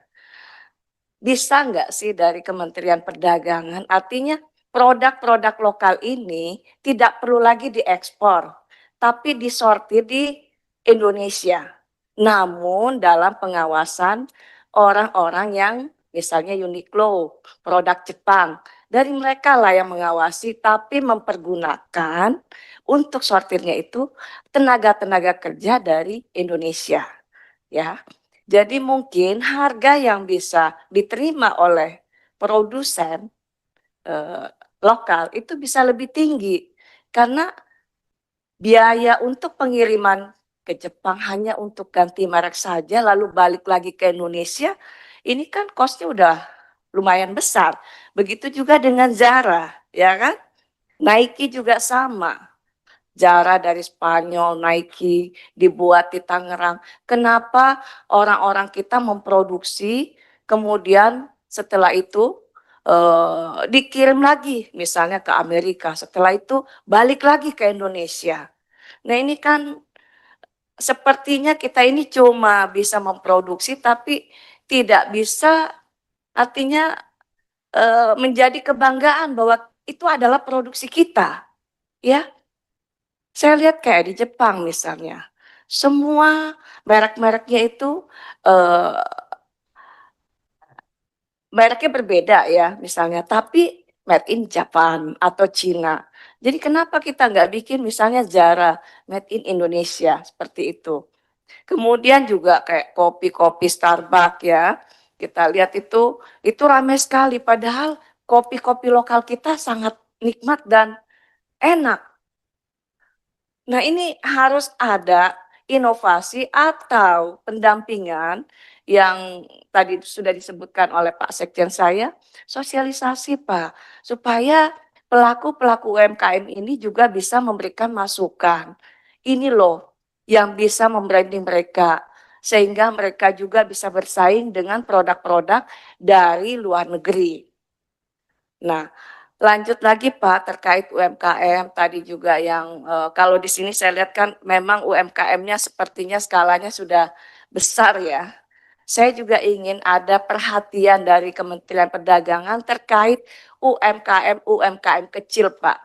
Bisa nggak sih dari Kementerian Perdagangan, artinya produk-produk lokal ini tidak perlu lagi diekspor, tapi disortir di Indonesia. Namun dalam pengawasan orang-orang yang misalnya Uniqlo, produk Jepang, dari mereka lah yang mengawasi tapi mempergunakan untuk sortirnya itu tenaga-tenaga kerja dari Indonesia. Ya. Jadi mungkin harga yang bisa diterima oleh produsen lokal itu bisa lebih tinggi karena biaya untuk pengiriman ke Jepang hanya untuk ganti merek saja lalu balik lagi ke Indonesia, ini kan cost-nya udah lumayan besar. Begitu juga dengan Zara, ya kan? Nike juga sama. Zara dari Spanyol, Nike dibuat di Tangerang. Kenapa orang-orang kita memproduksi, kemudian setelah itu dikirim lagi misalnya ke Amerika, setelah itu balik lagi ke Indonesia. Nah ini kan sepertinya kita ini cuma bisa memproduksi tapi tidak bisa artinya menjadi kebanggaan bahwa itu adalah produksi kita, ya. Saya lihat kayak di Jepang misalnya, semua merek-mereknya itu mereknya berbeda ya misalnya, tapi made in Japan atau Cina. Jadi kenapa kita nggak bikin misalnya Zara made in Indonesia seperti itu. Kemudian juga kayak kopi-kopi Starbucks ya, kita lihat itu ramai sekali. Padahal kopi-kopi lokal kita sangat nikmat dan enak. Nah, ini harus ada inovasi atau pendampingan yang tadi sudah disebutkan oleh Pak Sekjen saya, sosialisasi Pak, supaya pelaku-pelaku UMKM ini juga bisa memberikan masukan. Ini loh yang bisa membranding mereka, sehingga mereka juga bisa bersaing dengan produk-produk dari luar negeri. Nah, lanjut lagi Pak terkait UMKM tadi juga yang kalau di sini saya lihat kan memang UMKM-nya sepertinya skalanya sudah besar ya. Saya juga ingin ada perhatian dari Kementerian Perdagangan terkait UMKM kecil Pak.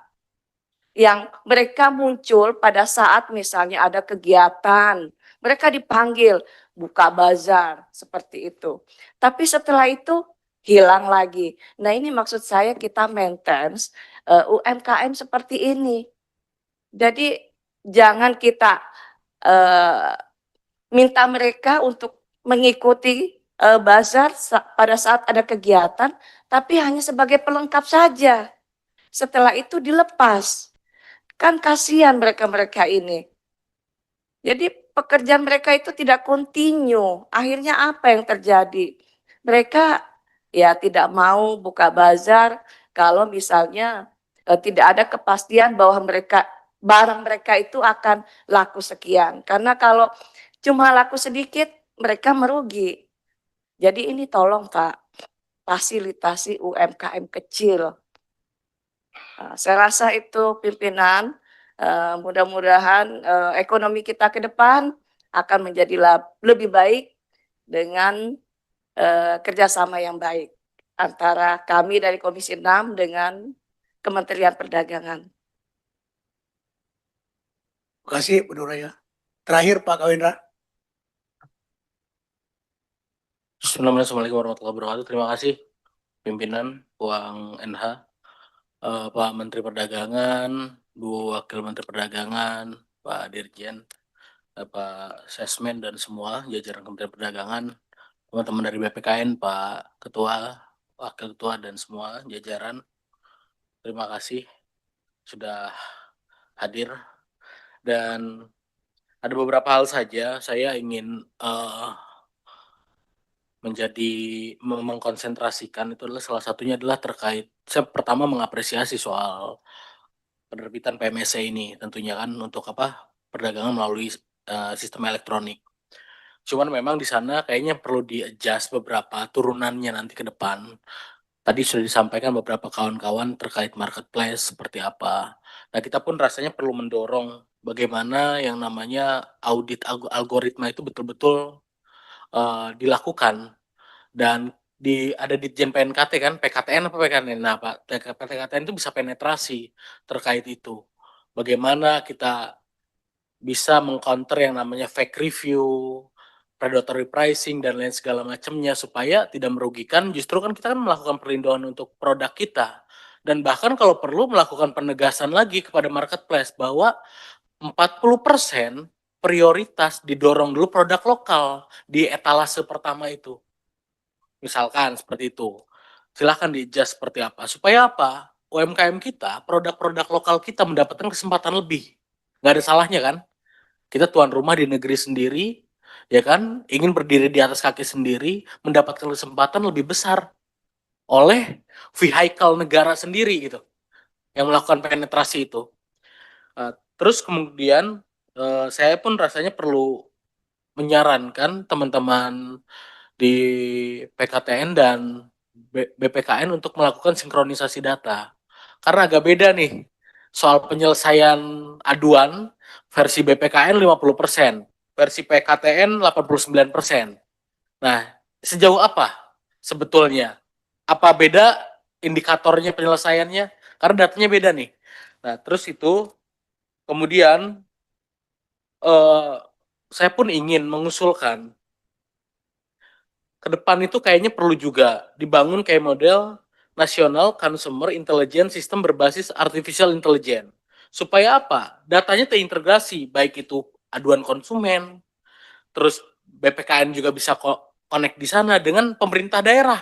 Yang mereka muncul pada saat misalnya ada kegiatan, mereka dipanggil buka bazar seperti itu. Tapi setelah itu hilang lagi. Nah, ini maksud saya kita maintenance UMKM seperti ini. Jadi jangan kita minta mereka untuk mengikuti bazar pada saat ada kegiatan, tapi hanya sebagai pelengkap saja. Setelah itu dilepas. Kan kasihan mereka-mereka ini. Jadi pekerjaan mereka itu tidak kontinu. Akhirnya apa yang terjadi? Mereka ya tidak mau buka bazar kalau misalnya tidak ada kepastian bahwa barang mereka itu akan laku sekian. Karena kalau cuma laku sedikit, mereka merugi. Jadi ini tolong Pak, fasilitasi UMKM kecil. Saya rasa itu pimpinan. Mudah-mudahan ekonomi kita ke depan akan menjadi lebih baik dengan kerjasama yang baik antara kami dari Komisi 6 dengan Kementerian Perdagangan. Terima kasih Bu Nuraya. Terakhir Pak Kawendra. Assalamualaikum warahmatullahi wabarakatuh. Terima kasih pimpinan Uang NH, Pak Menteri Perdagangan, Bu Wakil Menteri Perdagangan, Pak Dirjen, Pak Sesmen dan semua jajaran Kementerian Perdagangan, teman-teman dari BPKN, Pak Ketua, Wakil Ketua dan semua jajaran. Terima kasih sudah hadir dan ada beberapa hal saja saya ingin mengkonsentrasikan. Itu adalah salah satunya adalah terkait, saya pertama mengapresiasi soal penerbitan PMSE ini tentunya kan untuk perdagangan melalui sistem elektronik. Cuman memang di sana kayaknya perlu di-adjust beberapa turunannya nanti ke depan. Tadi sudah disampaikan beberapa kawan-kawan terkait marketplace seperti apa. Nah, kita pun rasanya perlu mendorong bagaimana yang namanya audit algoritma itu betul-betul dilakukan. Dan ada Ditjen PNKT kan, PKTN apa PKTN? Nah, Pak, PKTN itu bisa penetrasi terkait itu. Bagaimana kita bisa mengcounter yang namanya fake review, predatory pricing dan lain segala macamnya supaya tidak merugikan. Justru kan kita kan melakukan perlindungan untuk produk kita dan bahkan kalau perlu melakukan penegasan lagi kepada marketplace bahwa 40% prioritas didorong dulu produk lokal di etalase pertama itu. Misalkan seperti itu. Silahkan di-adjust seperti apa. Supaya apa? UMKM kita, produk-produk lokal kita mendapatkan kesempatan lebih. Nggak ada salahnya kan? Kita tuan rumah di negeri sendiri, ya kan? Ingin berdiri di atas kaki sendiri, mendapatkan kesempatan lebih besar oleh vehicle negara sendiri gitu. Yang melakukan penetrasi itu. Terus kemudian saya pun rasanya perlu menyarankan teman-teman di PKTN dan BPKN untuk melakukan sinkronisasi data. Karena agak beda nih soal penyelesaian aduan versi BPKN 50%, versi PKTN 89%. Nah, sejauh apa sebetulnya? Apa beda indikatornya penyelesaiannya? Karena datanya beda nih. Nah, terus itu kemudian saya pun ingin mengusulkan ke depan itu kayaknya perlu juga dibangun kayak model National Consumer Intelligence System berbasis Artificial Intelligence. Supaya apa? Datanya terintegrasi, baik itu aduan konsumen, terus BPKN juga bisa connect di sana dengan pemerintah daerah.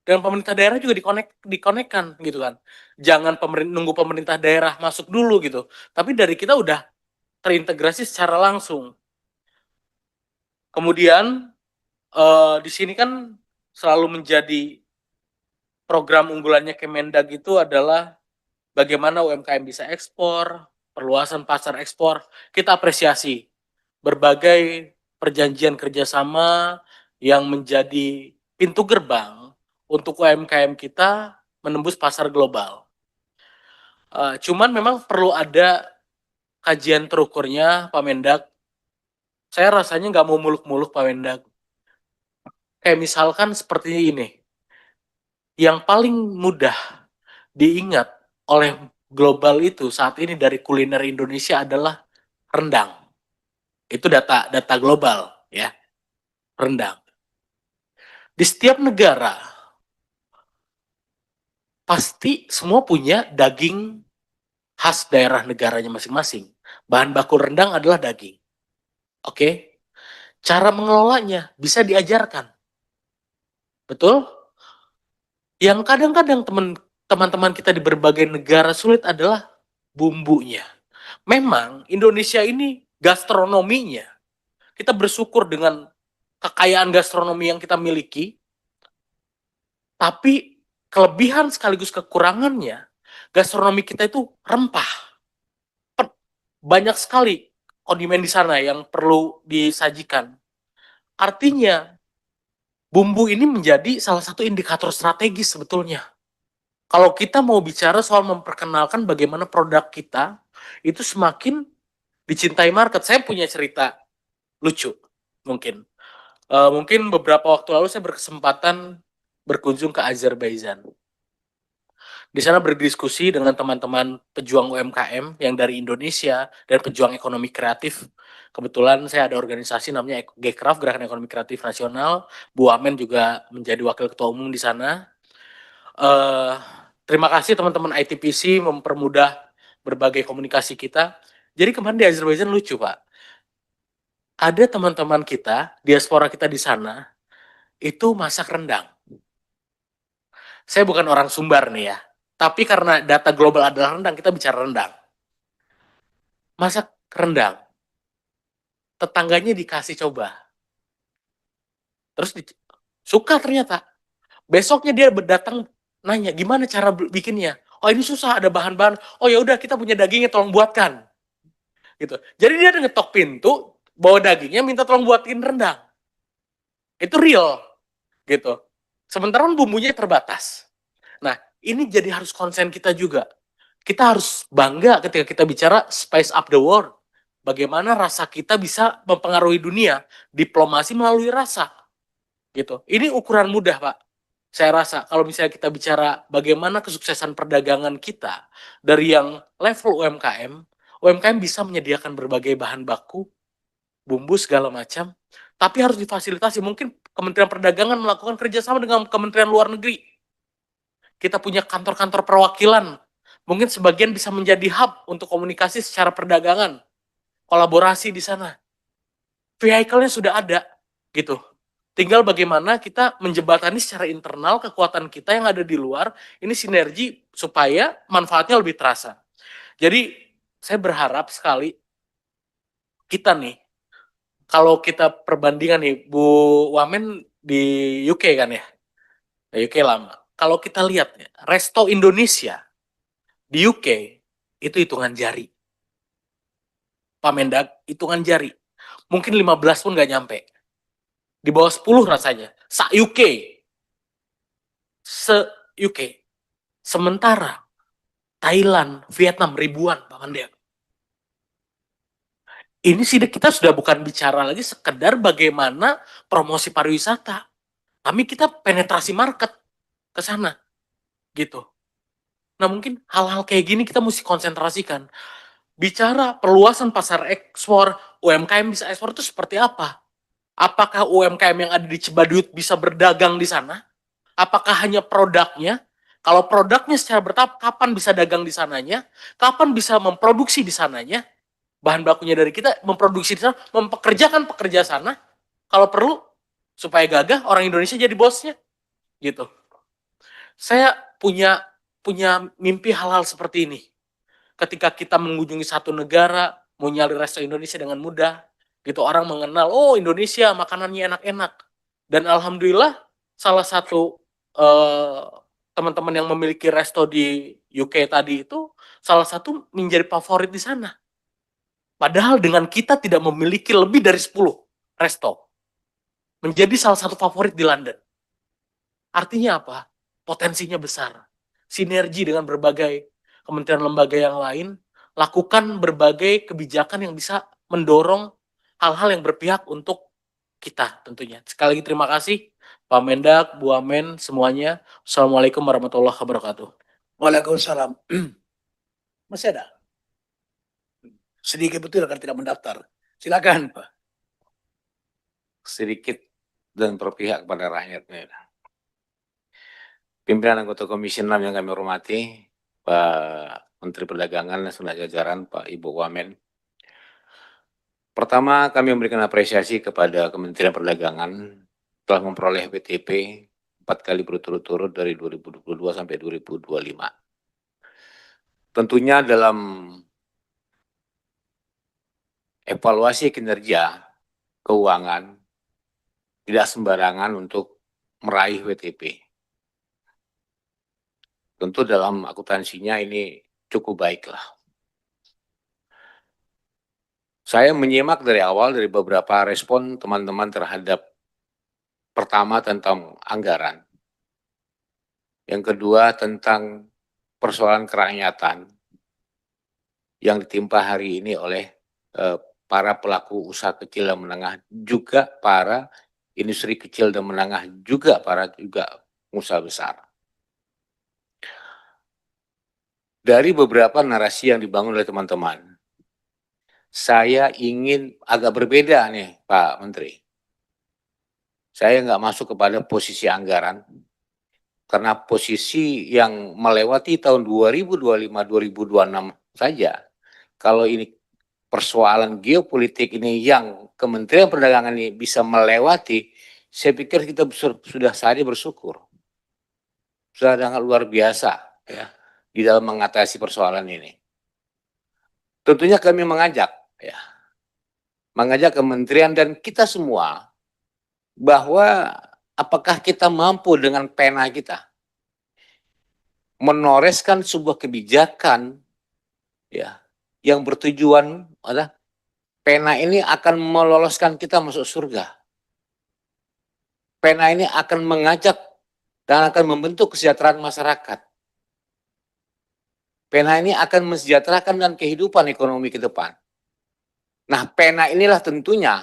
dengan pemerintah daerah juga dikonekkan gitu kan. Jangan nunggu pemerintah daerah masuk dulu gitu. Tapi dari kita udah terintegrasi secara langsung. Kemudian di sini kan selalu menjadi program unggulannya Kemendag itu adalah bagaimana UMKM bisa ekspor, perluasan pasar ekspor. Kita apresiasi berbagai perjanjian kerjasama yang menjadi pintu gerbang untuk UMKM kita menembus pasar global. Cuman memang perlu ada kajian terukurnya, Pak Mendag. Saya rasanya nggak mau muluk-muluk, Pak Mendag. Kayak misalkan seperti ini, yang paling mudah diingat oleh global itu saat ini dari kuliner Indonesia adalah rendang. Itu data global ya, rendang. Di setiap negara pasti semua punya daging khas daerah negaranya masing-masing. Bahan baku rendang adalah daging. Oke? Cara mengelolanya bisa diajarkan. Betul? Yang kadang-kadang teman-teman kita di berbagai negara sulit adalah bumbunya. Memang Indonesia ini gastronominya, kita bersyukur dengan kekayaan gastronomi yang kita miliki, tapi kelebihan sekaligus kekurangannya, gastronomi kita itu rempah. Banyak sekali kondimen di sana yang perlu disajikan. Artinya, bumbu ini menjadi salah satu indikator strategis sebetulnya. Kalau kita mau bicara soal memperkenalkan bagaimana produk kita, itu semakin dicintai market. Saya punya cerita lucu, mungkin. Mungkin beberapa waktu lalu saya berkesempatan berkunjung ke Azerbaijan. Di sana berdiskusi dengan teman-teman pejuang UMKM yang dari Indonesia dan pejuang ekonomi kreatif. Kebetulan saya ada organisasi namanya Gekraf, Gerakan Ekonomi Kreatif Nasional. Bu Wamen juga menjadi wakil ketua umum di sana. Terima kasih teman-teman ITPC mempermudah berbagai komunikasi kita. Jadi kemarin di Azerbaijan lucu, Pak. Ada teman-teman kita, diaspora kita di sana, itu masak rendang. Saya bukan orang Sumbar nih ya, tapi karena data global adalah rendang, kita bicara rendang. Masak rendang. Tetangganya dikasih coba. Terus suka ternyata. Besoknya dia datang nanya, gimana cara bikinnya? Oh ini susah, ada bahan-bahan. Oh ya udah kita punya dagingnya, tolong buatkan. Gitu. Jadi dia ngetok pintu, bawa dagingnya, minta tolong buatin rendang. Itu real, gitu. Sementara bumbunya terbatas. Nah, ini jadi harus konsen kita juga. Kita harus bangga ketika kita bicara spice up the world. Bagaimana rasa kita bisa mempengaruhi dunia, diplomasi melalui rasa. Gitu. Ini ukuran mudah, Pak. Saya rasa kalau misalnya kita bicara bagaimana kesuksesan perdagangan kita dari yang level UMKM bisa menyediakan berbagai bahan baku, bumbu segala macam, tapi harus difasilitasi. Mungkin Kementerian Perdagangan melakukan kerjasama dengan Kementerian Luar Negeri. Kita punya kantor-kantor perwakilan, mungkin sebagian bisa menjadi hub untuk komunikasi secara perdagangan, kolaborasi di sana. Vehicle-nya sudah ada, gitu. Tinggal bagaimana kita menjembatani secara internal kekuatan kita yang ada di luar, ini sinergi supaya manfaatnya lebih terasa. Jadi saya berharap sekali kita nih, kalau kita perbandingan nih, Bu Wamen di UK kan ya, di UK lama. Kalau kita lihat ya, resto Indonesia di UK itu hitungan jari. Pak Mendag, hitungan jari. Mungkin 15 pun nggak nyampe. Di bawah 10 rasanya. Se-UK. Se-UK. Sementara Thailand, Vietnam ribuan, Pak Mendag. Ini sih kita sudah bukan bicara lagi sekedar bagaimana promosi pariwisata. Tapi kita penetrasi market ke sana. Gitu. Nah mungkin hal-hal kayak gini kita mesti konsentrasikan. Bicara perluasan pasar ekspor, UMKM bisa ekspor itu seperti apa? Apakah UMKM yang ada di Cibaduyut bisa berdagang di sana? Apakah hanya produknya? Kalau produknya secara bertahap, kapan bisa dagang di sananya? Kapan bisa memproduksi di sananya? Bahan bakunya dari kita, memproduksi di sana, mempekerjakan pekerja sana. Kalau perlu, supaya gagah, orang Indonesia jadi bosnya. Gitu. Saya punya mimpi hal-hal seperti ini. Ketika kita mengunjungi satu negara, mau nyari resto Indonesia dengan mudah, gitu orang mengenal, oh Indonesia makanannya enak-enak. Dan alhamdulillah salah satu teman-teman yang memiliki resto di UK tadi itu salah satu menjadi favorit di sana. Padahal dengan kita tidak memiliki lebih dari 10 resto. Menjadi salah satu favorit di London. Artinya apa? Potensinya besar. Sinergi dengan berbagai kementerian lembaga yang lain, lakukan berbagai kebijakan yang bisa mendorong hal-hal yang berpihak untuk kita tentunya. Sekali lagi terima kasih Pak Mendak, Bu Wamen, semuanya. Assalamualaikum warahmatullahi wabarakatuh. Waalaikumsalam. Masih ada? Sedikit betul akan tidak mendaftar. Silakan, Pak. Sedikit dan berpihak kepada rakyatnya. Pimpinan anggota Komisi 6 yang kami hormati, Pak Menteri Perdagangan dan segenap jajaran, Pak Ibu Wamen. Pertama, kami memberikan apresiasi kepada Kementerian Perdagangan telah memperoleh WTP 4 kali berturut-turut dari 2022 sampai 2025. Tentunya dalam evaluasi kinerja keuangan tidak sembarangan untuk meraih WTP. Tentu dalam akuntansinya ini cukup baiklah. Saya menyimak dari awal dari beberapa respon teman-teman terhadap pertama tentang anggaran. Yang kedua tentang persoalan kerakyatan yang ditimpa hari ini oleh para pelaku usaha kecil dan menengah, juga para industri kecil dan menengah, juga para pengusaha besar. Dari beberapa narasi yang dibangun oleh teman-teman, saya ingin agak berbeda nih Pak Menteri. Saya nggak masuk kepada posisi anggaran, karena posisi yang melewati tahun 2025-2026 saja. Kalau ini persoalan geopolitik ini yang Kementerian Perdagangan ini bisa melewati, saya pikir kita sudah saatnya bersyukur. Sudah sangat luar biasa ya di dalam mengatasi persoalan ini. Tentunya kami mengajak kementerian dan kita semua bahwa apakah kita mampu dengan pena kita menoreskan sebuah kebijakan yang bertujuan adalah pena ini akan meloloskan kita masuk surga. Pena ini akan mengajak dan akan membentuk kesejahteraan masyarakat. Pena ini akan mensejahterakan dan kehidupan ekonomi ke depan. Nah, pena inilah tentunya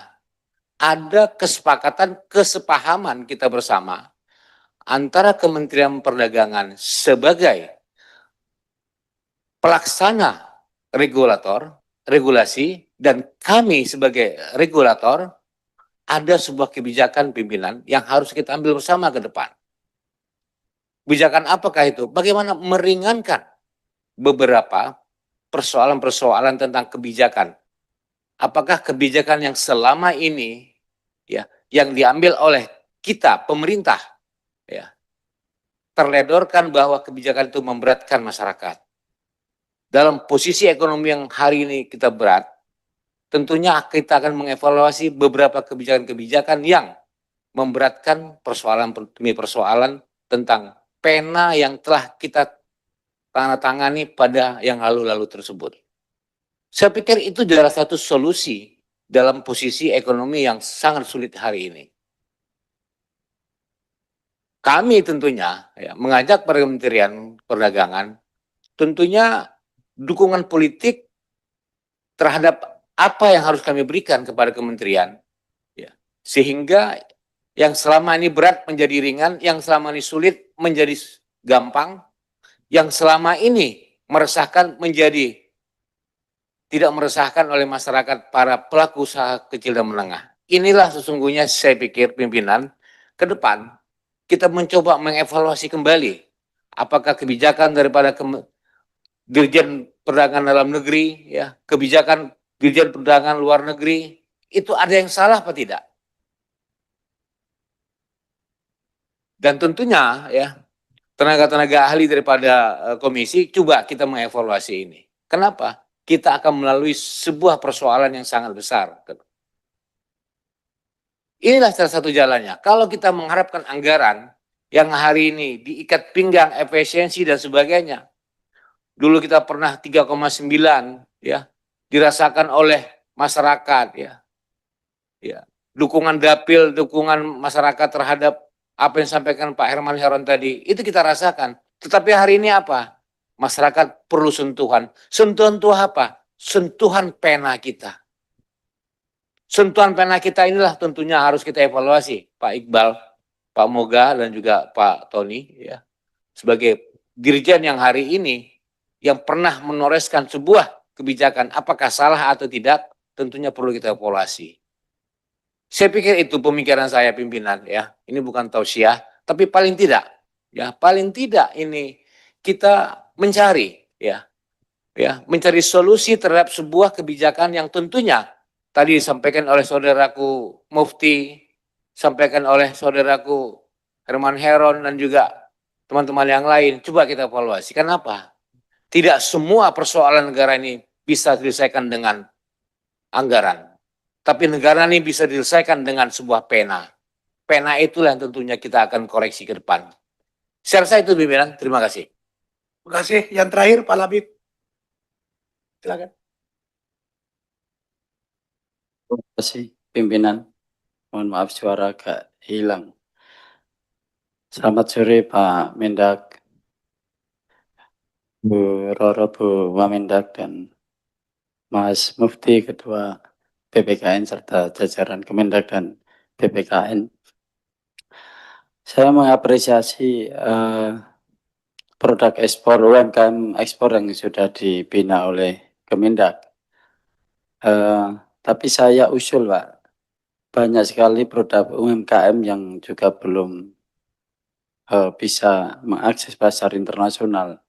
ada kesepahaman kita bersama antara Kementerian Perdagangan sebagai pelaksana regulasi, dan kami sebagai regulator, ada sebuah kebijakan pimpinan yang harus kita ambil bersama ke depan. Kebijakan apakah itu? Bagaimana meringankan beberapa persoalan-persoalan tentang kebijakan. Apakah kebijakan yang selama ini yang diambil oleh kita, pemerintah, terledorkan bahwa kebijakan itu memberatkan masyarakat. Dalam posisi ekonomi yang hari ini kita berat, tentunya kita akan mengevaluasi beberapa kebijakan-kebijakan yang memberatkan persoalan demi persoalan tentang pena yang telah kita tangani pada yang lalu-lalu tersebut. Saya pikir itu adalah satu solusi dalam posisi ekonomi yang sangat sulit hari ini. Kami tentunya mengajak para Kementerian Perdagangan, tentunya dukungan politik terhadap apa yang harus kami berikan kepada kementerian, sehingga yang selama ini berat menjadi ringan, yang selama ini sulit menjadi gampang, yang selama ini meresahkan menjadi tidak meresahkan oleh masyarakat para pelaku usaha kecil dan menengah. Inilah sesungguhnya saya pikir pimpinan ke depan kita mencoba mengevaluasi kembali apakah kebijakan daripada Dirjen Perdagangan Dalam Negeri, kebijakan Dirjen Perdagangan Luar Negeri, itu ada yang salah apa tidak? Dan tentunya tenaga-tenaga ahli daripada komisi, coba kita mengevaluasi ini. Kenapa? Kita akan melalui sebuah persoalan yang sangat besar. Inilah salah satu jalannya. Kalau kita mengharapkan anggaran yang hari ini diikat pinggang, efisiensi dan sebagainya. Dulu kita pernah 3,9 ya, dirasakan oleh masyarakat ya. Ya, dukungan dapil, dukungan masyarakat terhadap apa yang disampaikan Pak Herman Heron tadi, itu kita rasakan. Tetapi hari ini apa? Masyarakat perlu sentuhan. Sentuhan itu apa? Sentuhan pena kita. Sentuhan pena kita inilah tentunya harus kita evaluasi, Pak Iqbal, Pak Moga, dan juga Pak Tony, ya, sebagai dirjen yang hari ini yang pernah menoreskan sebuah kebijakan, apakah salah atau tidak, tentunya perlu kita evaluasi. Saya pikir itu pemikiran saya pimpinan, ya. Ini bukan tausiah, tapi paling tidak, ya, paling tidak ini kita mencari, ya, mencari solusi terhadap sebuah kebijakan yang tentunya tadi disampaikan oleh saudaraku Mufti, sampaikan oleh saudaraku Herman Heron dan juga teman-teman yang lain. Coba kita evaluasi. Kenapa? Tidak semua persoalan negara ini bisa diselesaikan dengan anggaran. Tapi negara ini bisa diselesaikan dengan sebuah pena. Pena itulah yang tentunya kita akan koreksi ke depan. Saya rasa itu pimpinan. Terima kasih. Terima kasih. Yang terakhir Pak Labib. Silakan. Terima kasih pimpinan. Mohon maaf suara agak hilang. Selamat sore Pak Mendak, Bu Roro, Bu Wamendak, dan Mas Mufti, Ketua BPKN, serta jajaran Kemendak dan BPKN. Saya mengapresiasi produk ekspor UMKM ekspor yang sudah dibina oleh Kemendak. Tapi saya usul Pak, banyak sekali produk UMKM yang juga belum bisa mengakses pasar internasional.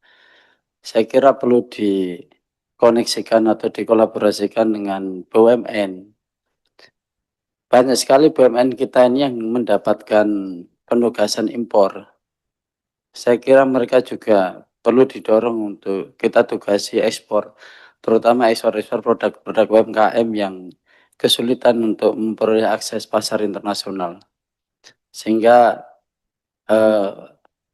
Saya kira perlu dikoneksikan atau dikolaborasikan dengan BUMN. Banyak sekali BUMN kita ini yang mendapatkan penugasan impor. Saya kira mereka juga perlu didorong untuk kita tugasi ekspor, terutama ekspor produk-produk UMKM yang kesulitan untuk memperoleh akses pasar internasional. Sehingga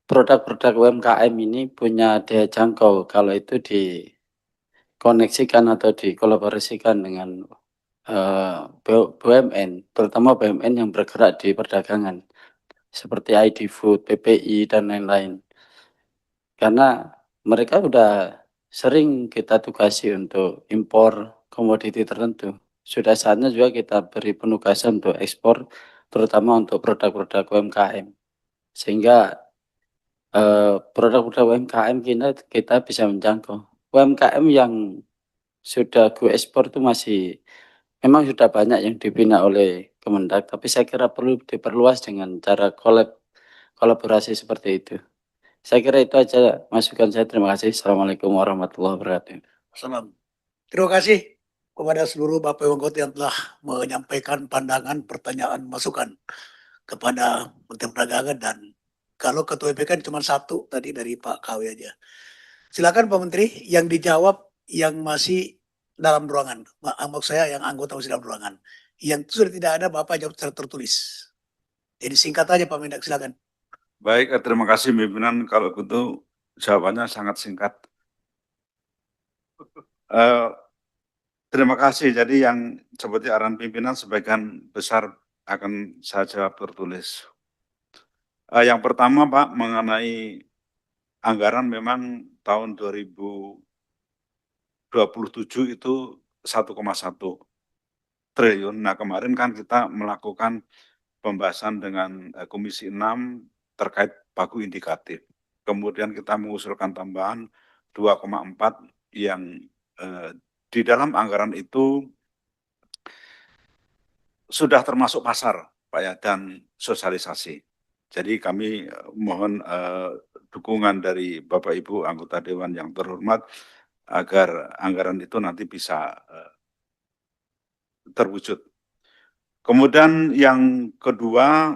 produk-produk UMKM ini punya daya jangkau kalau itu dikoneksikan atau dikolaborasikan dengan BUMN, terutama BUMN yang bergerak di perdagangan seperti ID Food, PPI, dan lain-lain. Karena mereka sudah sering kita tugasi untuk impor komoditi tertentu. Sudah saatnya juga kita beri penugasan untuk ekspor, terutama untuk produk-produk UMKM. Sehingga produk-produk UMKM kita bisa menjangkau. UMKM yang sudah go ekspor itu memang sudah banyak yang dibina oleh Kemendak, tapi saya kira perlu diperluas dengan cara kolaborasi seperti itu. Saya kira itu aja masukan saya. Terima kasih. Assalamualaikum warahmatullahi wabarakatuh. Salam. Terima kasih kepada seluruh Bapak Ibu anggota yang telah menyampaikan pandangan, pertanyaan, masukan kepada Menteri Perdagangan, dan kalau Ketua BPK cuma satu tadi dari Pak KW aja. Silakan Pak Menteri yang dijawab yang masih dalam ruangan. Maksud saya yang anggota masih dalam ruangan. Yang sudah tidak ada Bapak jawab secara tertulis. Jadi singkat aja Pak Mendak, silakan. Baik, terima kasih pimpinan. Kalau gitu jawabannya sangat singkat. Terima kasih. Jadi yang seperti arahan pimpinan sebagian besar akan saya jawab tertulis. Yang pertama Pak, mengenai anggaran memang tahun 2027 itu 1,1 triliun. Nah kemarin kan kita melakukan pembahasan dengan Komisi 6 terkait pagu indikatif. Kemudian kita mengusulkan tambahan 2,4 yang di dalam anggaran itu sudah termasuk pasar, Pak ya, dan sosialisasi. Jadi kami mohon dukungan dari Bapak Ibu anggota Dewan yang terhormat agar anggaran itu nanti bisa terwujud. Kemudian yang kedua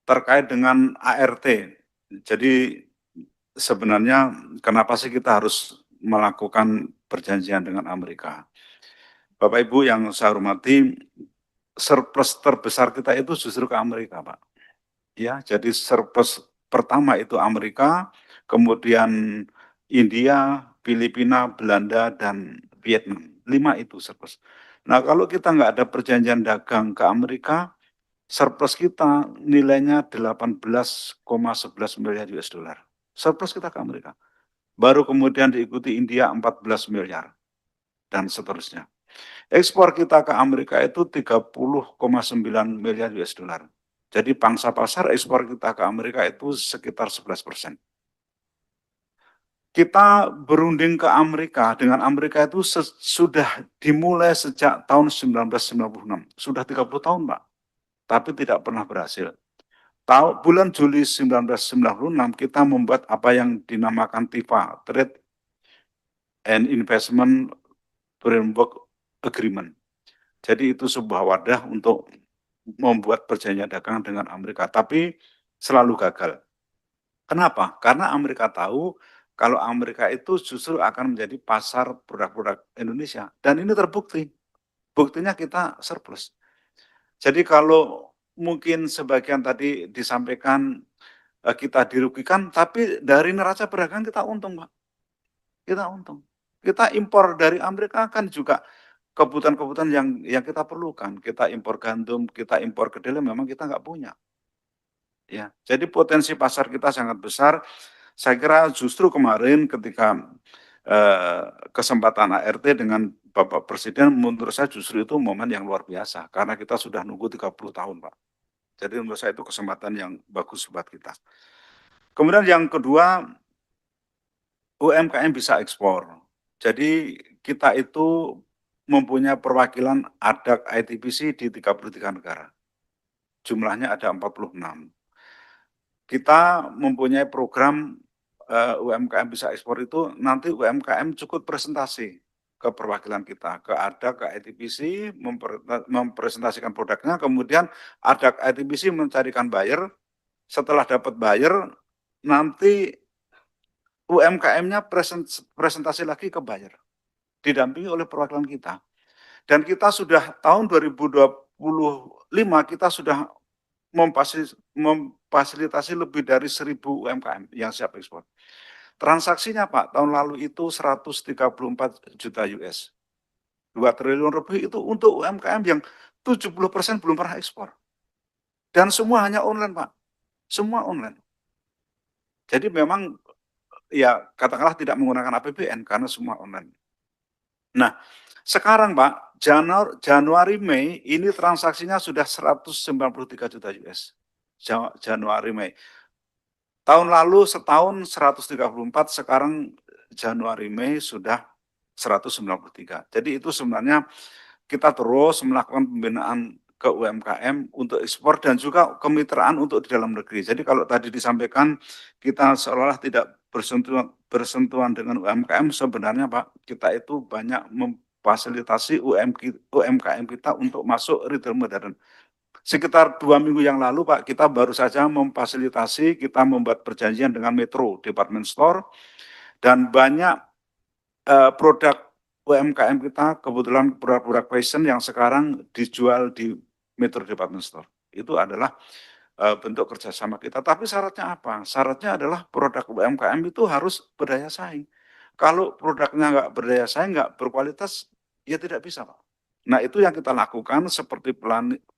terkait dengan ART. Jadi sebenarnya kenapa sih kita harus melakukan perjanjian dengan Amerika? Bapak Ibu yang saya hormati, surplus terbesar kita itu justru ke Amerika, Pak. Ya, jadi surplus pertama itu Amerika, kemudian India, Filipina, Belanda, dan Vietnam. 5 itu surplus. Nah, kalau kita nggak ada perjanjian dagang ke Amerika, surplus kita nilainya 18,11 miliar US dollar. Surplus kita ke Amerika. Baru kemudian diikuti India 14 miliar, dan seterusnya. Ekspor kita ke Amerika itu 30,9 miliar US dollar. Jadi pangsa pasar ekspor kita ke Amerika itu sekitar 11%. Kita berunding ke Amerika, dengan Amerika itu sudah dimulai sejak tahun 1996. Sudah 30 tahun, Pak. Tapi tidak pernah berhasil. Bulan Juli 1996 kita membuat apa yang dinamakan TIFA, Trade and Investment Framework Agreement. Jadi itu sebuah wadah untuk membuat perjanjian dagang dengan Amerika, tapi selalu gagal. Kenapa? Karena Amerika tahu kalau Amerika itu justru akan menjadi pasar produk-produk Indonesia. Dan ini terbukti. Buktinya kita surplus. Jadi kalau mungkin sebagian tadi disampaikan kita dirugikan, tapi dari neraca perdagangan kita untung, Pak. Kita untung. Kita impor dari Amerika kan juga kebutuhan-kebutuhan yang kita perlukan. Kita impor gandum, kita impor kedelai, memang kita nggak punya. Ya, jadi potensi pasar kita sangat besar. Saya kira justru kemarin ketika kesempatan ART dengan Bapak Presiden, menurut saya justru itu momen yang luar biasa, karena kita sudah nunggu 30 tahun, Pak. Jadi menurut saya itu kesempatan yang bagus buat kita. Kemudian yang kedua, UMKM bisa ekspor. Jadi kita itu mempunyai perwakilan ADAC ITBC di 33 negara. Jumlahnya ada 46. Kita mempunyai program UMKM bisa ekspor itu, nanti UMKM cukup presentasi ke perwakilan kita, ke ADAC, ke ITBC, mempresentasikan produknya, kemudian ADAC ITBC mencarikan buyer, setelah dapat buyer, nanti UMKM-nya presentasi lagi ke buyer, didampingi oleh perwakilan kita. Dan kita sudah tahun 2025, kita sudah memfasilitasi lebih dari 1.000 UMKM yang siap ekspor. Transaksinya, Pak, tahun lalu itu 134 juta US. 2 triliun lebih itu untuk UMKM yang 70% belum pernah ekspor. Dan semua hanya online, Pak. Semua online. Jadi memang ya katakanlah tidak menggunakan APBN karena semua online. Nah, sekarang Pak, Januari Mei ini transaksinya sudah 193 juta US. Januari Mei. Tahun lalu setahun 134, sekarang Januari Mei sudah 193. Jadi itu sebenarnya kita terus melakukan pembinaan ke UMKM untuk ekspor dan juga kemitraan untuk di dalam negeri. Jadi kalau tadi disampaikan kita seolah-olah tidak bersentuhan dengan UMKM, sebenarnya Pak, kita itu banyak memfasilitasi UMKM kita untuk masuk retail modern. Sekitar 2 minggu yang lalu Pak, kita baru saja memfasilitasi, kita membuat perjanjian dengan Metro Department Store, dan banyak produk UMKM kita, kebetulan produk-produk fashion yang sekarang dijual di Metro Department Store. Itu adalah bentuk kerjasama kita. Tapi syaratnya apa? Syaratnya adalah produk UMKM itu harus berdaya saing. Kalau produknya nggak berdaya saing, nggak berkualitas, ya tidak bisa, Pak. Nah, itu yang kita lakukan seperti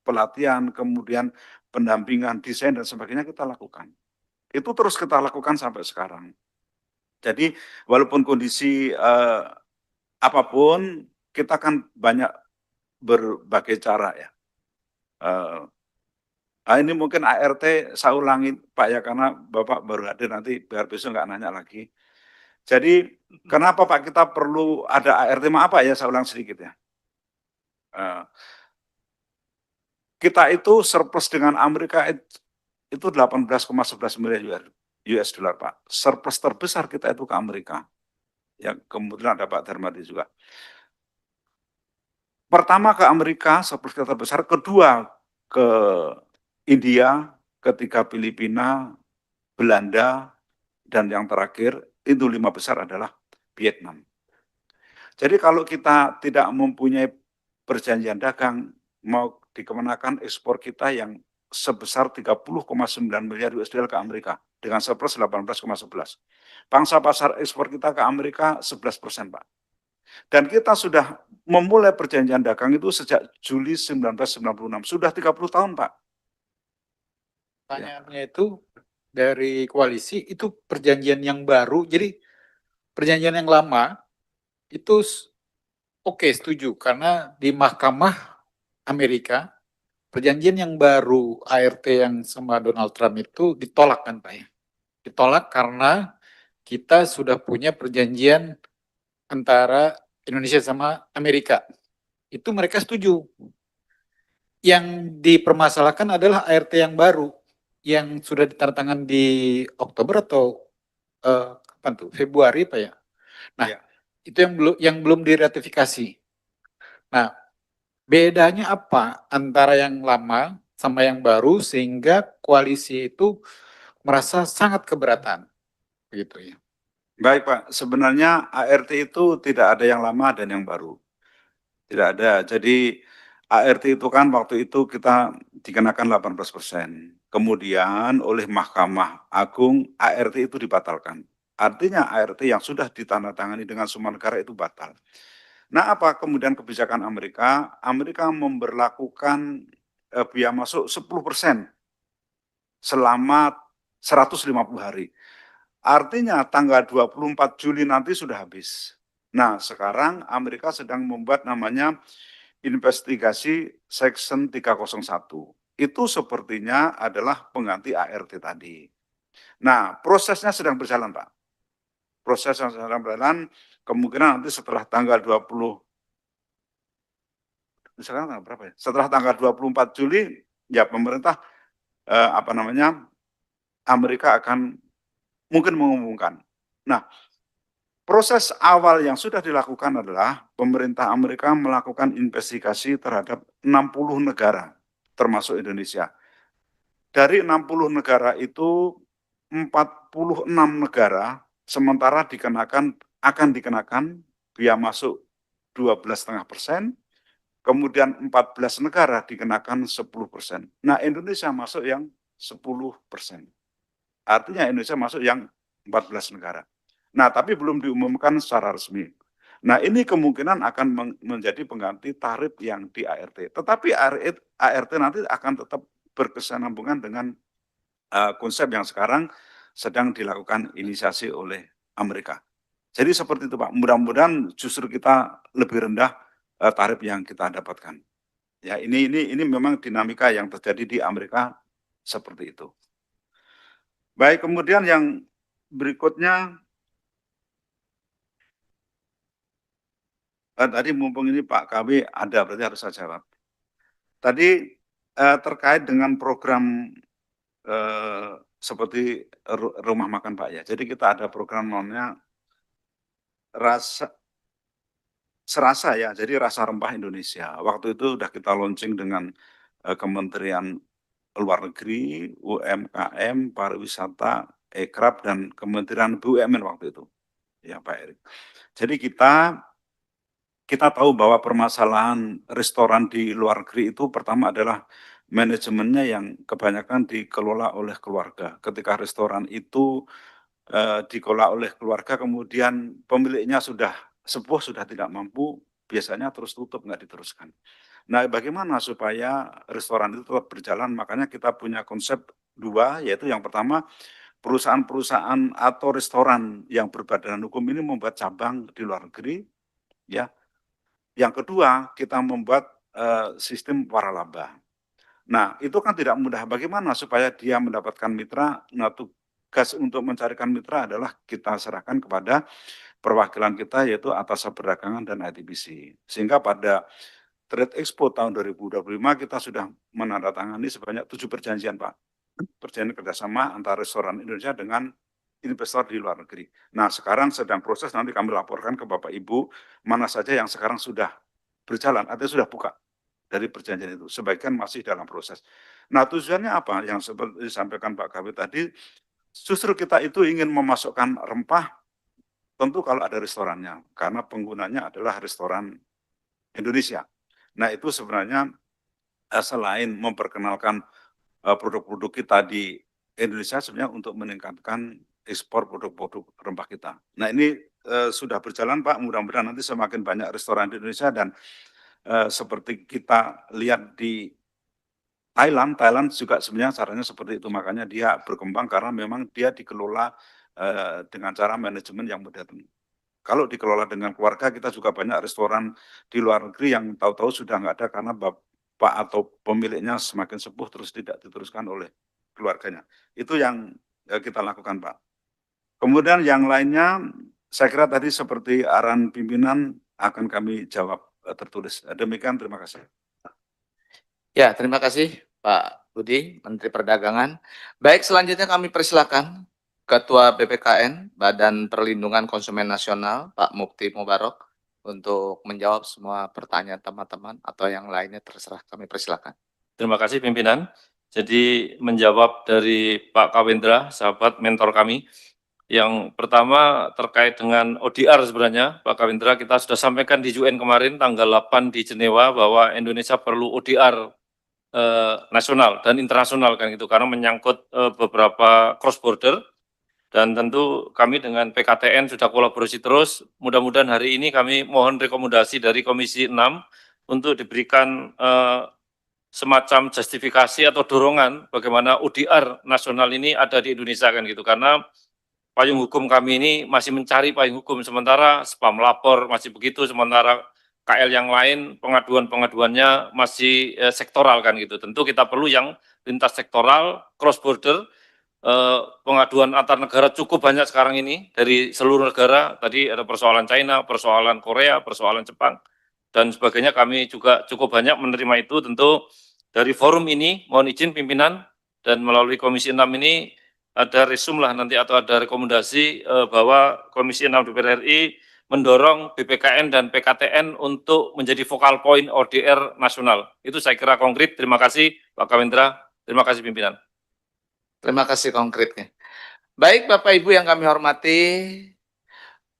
pelatihan, kemudian pendampingan, desain, dan sebagainya kita lakukan. Itu terus kita lakukan sampai sekarang. Jadi, walaupun kondisi apapun, kita kan banyak berbagai cara ya. Ini mungkin ART saya ulangi Pak ya, karena Bapak baru hadir, nanti biar besok nggak nanya lagi. Jadi kenapa Pak kita perlu ada ART? Maaf Pak ya, saya ulang sedikit ya. Kita itu surplus dengan Amerika itu 18,11 miliar US dollar Pak. Surplus terbesar kita itu ke Amerika. Ya, kemudian ada Pak Darmadi juga. Pertama ke Amerika, surplus kita terbesar. Kedua ke India, ketiga Filipina, Belanda, dan yang terakhir itu 5 besar adalah Vietnam. Jadi kalau kita tidak mempunyai perjanjian dagang, mau dikenakan ekspor kita yang sebesar 30,9 miliar USD ke Amerika dengan surplus 18,11. Pangsa pasar ekspor kita ke Amerika 11%, Pak. Dan kita sudah memulai perjanjian dagang itu sejak Juli 1996, sudah 30 tahun, Pak. Pertanyaannya itu dari koalisi itu perjanjian yang baru, jadi perjanjian yang lama itu oke, setuju, karena di Mahkamah Amerika perjanjian yang baru ART yang sama Donald Trump itu ditolak kan Pak ya? Ditolak karena kita sudah punya perjanjian antara Indonesia sama Amerika. Itu mereka setuju. Yang dipermasalahkan adalah ART yang baru yang sudah ditandatangan di Oktober atau kapan tuh? Februari Pak ya? Nah, Ya. itu yang belum diratifikasi. Nah, bedanya apa antara yang lama sama yang baru sehingga koalisi itu merasa sangat keberatan, begitu ya? Baik, Pak. Sebenarnya ART itu tidak ada yang lama dan yang baru. Tidak ada. Jadi ART itu kan waktu itu kita dikenakan 18%. Kemudian oleh Mahkamah Agung ART itu dibatalkan. Artinya ART yang sudah ditandatangani dengan semua negara itu batal. Nah, apa kemudian kebijakan Amerika? Amerika memberlakukan biaya masuk 10% selama 150 hari. Artinya tanggal 24 Juli nanti sudah habis. Nah, sekarang Amerika sedang membuat namanya investigasi Section 301. Itu sepertinya adalah pengganti ART tadi. Nah, prosesnya sedang berjalan, Pak. Proses yang sedang berjalan, kemungkinan nanti setelah tanggal 20, sekarang tanggal berapa ya? Setelah tanggal 24 Juli, ya pemerintah, Amerika akan mungkin mengumumkan. Nah, proses awal yang sudah dilakukan adalah pemerintah Amerika melakukan investigasi terhadap 60 negara, termasuk Indonesia. Dari 60 negara itu, 46 negara sementara akan dikenakan biaya masuk 12,5%, kemudian 14 negara dikenakan 10%. Nah, Indonesia masuk yang 10%. Artinya Indonesia masuk yang 14 negara. Nah, tapi belum diumumkan secara resmi. Nah, ini kemungkinan akan menjadi pengganti tarif yang di ART. Tetapi ART nanti akan tetap berkesinambungan dengan konsep yang sekarang sedang dilakukan inisiasi oleh Amerika. Jadi seperti itu, Pak. Mudah-mudahan justru kita lebih rendah tarif yang kita dapatkan. Ya, ini memang dinamika yang terjadi di Amerika seperti itu. Baik, kemudian yang berikutnya, tadi mumpung ini Pak KW ada, berarti harus saya jawab. Tadi terkait dengan program seperti rumah makan Pak ya. Jadi kita ada program namanya Serasa ya, jadi Rasa Rempah Indonesia. Waktu itu sudah kita launching dengan Kementerian Luar Negeri, UMKM, Pariwisata, Ekrab, dan Kementerian BUMN waktu itu, ya Pak Erik. Jadi kita tahu bahwa permasalahan restoran di luar negeri itu pertama adalah manajemennya yang kebanyakan dikelola oleh keluarga. Ketika restoran itu dikelola oleh keluarga, kemudian pemiliknya sudah sepuh, sudah tidak mampu, biasanya terus tutup, nggak diteruskan. Nah, bagaimana supaya restoran itu tetap berjalan? Makanya kita punya konsep dua, yaitu yang pertama, perusahaan-perusahaan atau restoran yang berbadan hukum ini membuat cabang di luar negeri, ya. Yang kedua, kita membuat sistem waralaba. Nah, itu kan tidak mudah. Bagaimana supaya dia mendapatkan mitra? Nah, tugas untuk mencarikan mitra adalah kita serahkan kepada perwakilan kita, yaitu Atasa Perdagangan dan ITBC. Sehingga pada Trade Expo tahun 2025 kita sudah menandatangani sebanyak 7 perjanjian, Pak. Perjanjian kerjasama antara restoran Indonesia dengan investor di luar negeri. Nah, sekarang sedang proses, nanti kami laporkan ke Bapak Ibu mana saja yang sekarang sudah berjalan, artinya sudah buka dari perjanjian itu. Sebagian masih dalam proses. Nah, tujuannya apa? Yang seperti disampaikan Pak KW tadi, Justru kita itu ingin memasukkan rempah, tentu kalau ada restorannya, karena penggunanya adalah restoran Indonesia. Nah itu sebenarnya selain memperkenalkan produk-produk kita di Indonesia, sebenarnya untuk meningkatkan ekspor produk-produk rempah kita. Nah ini sudah berjalan Pak, mudah-mudahan nanti semakin banyak restoran di Indonesia dan seperti kita lihat di Thailand juga sebenarnya caranya seperti itu, makanya dia berkembang karena memang dia dikelola dengan cara manajemen yang modern. Kalau dikelola dengan keluarga, kita juga banyak restoran di luar negeri yang tahu-tahu sudah nggak ada karena bapak atau pemiliknya semakin sepuh terus tidak diteruskan oleh keluarganya. Itu yang kita lakukan Pak. Kemudian yang lainnya, saya kira tadi seperti arahan pimpinan akan kami jawab tertulis. Demikian, terima kasih. Ya, terima kasih Pak Budi, Menteri Perdagangan. Baik, selanjutnya kami persilakan Ketua BPKN, Badan Perlindungan Konsumen Nasional, Pak Mukti Mubarok, untuk menjawab semua pertanyaan teman-teman atau yang lainnya terserah, kami persilakan. Terima kasih pimpinan. Jadi menjawab dari Pak Kawendra, sahabat mentor kami. Yang pertama terkait dengan ODR sebenarnya, Pak Kawendra, kita sudah sampaikan di UN kemarin tanggal 8 di Jenewa bahwa Indonesia perlu ODR nasional dan internasional kan gitu, karena menyangkut beberapa cross border. Dan tentu kami dengan PKTN sudah kolaborasi terus. Mudah-mudahan hari ini kami mohon rekomendasi dari Komisi 6 untuk diberikan semacam justifikasi atau dorongan bagaimana ODR nasional ini ada di Indonesia kan gitu. Karena payung hukum kami ini masih mencari payung hukum, sementara spam lapor masih begitu, sementara KL yang lain pengaduan-pengaduannya masih sektoral kan gitu. Tentu kita perlu yang lintas sektoral, cross border, pengaduan antar negara cukup banyak sekarang ini dari seluruh negara. Tadi ada persoalan China, persoalan Korea, persoalan Jepang, dan sebagainya. Kami juga cukup banyak menerima itu. Tentu dari forum ini, mohon izin pimpinan, dan melalui Komisi 6 ini ada resum lah nanti atau ada rekomendasi bahwa Komisi 6 DPR RI mendorong BPKN dan PKTN untuk menjadi focal point ODR nasional. Itu saya kira konkret. Terima kasih Pak Kawendra, terima kasih pimpinan. Terima kasih konkretnya. Baik Bapak Ibu yang kami hormati,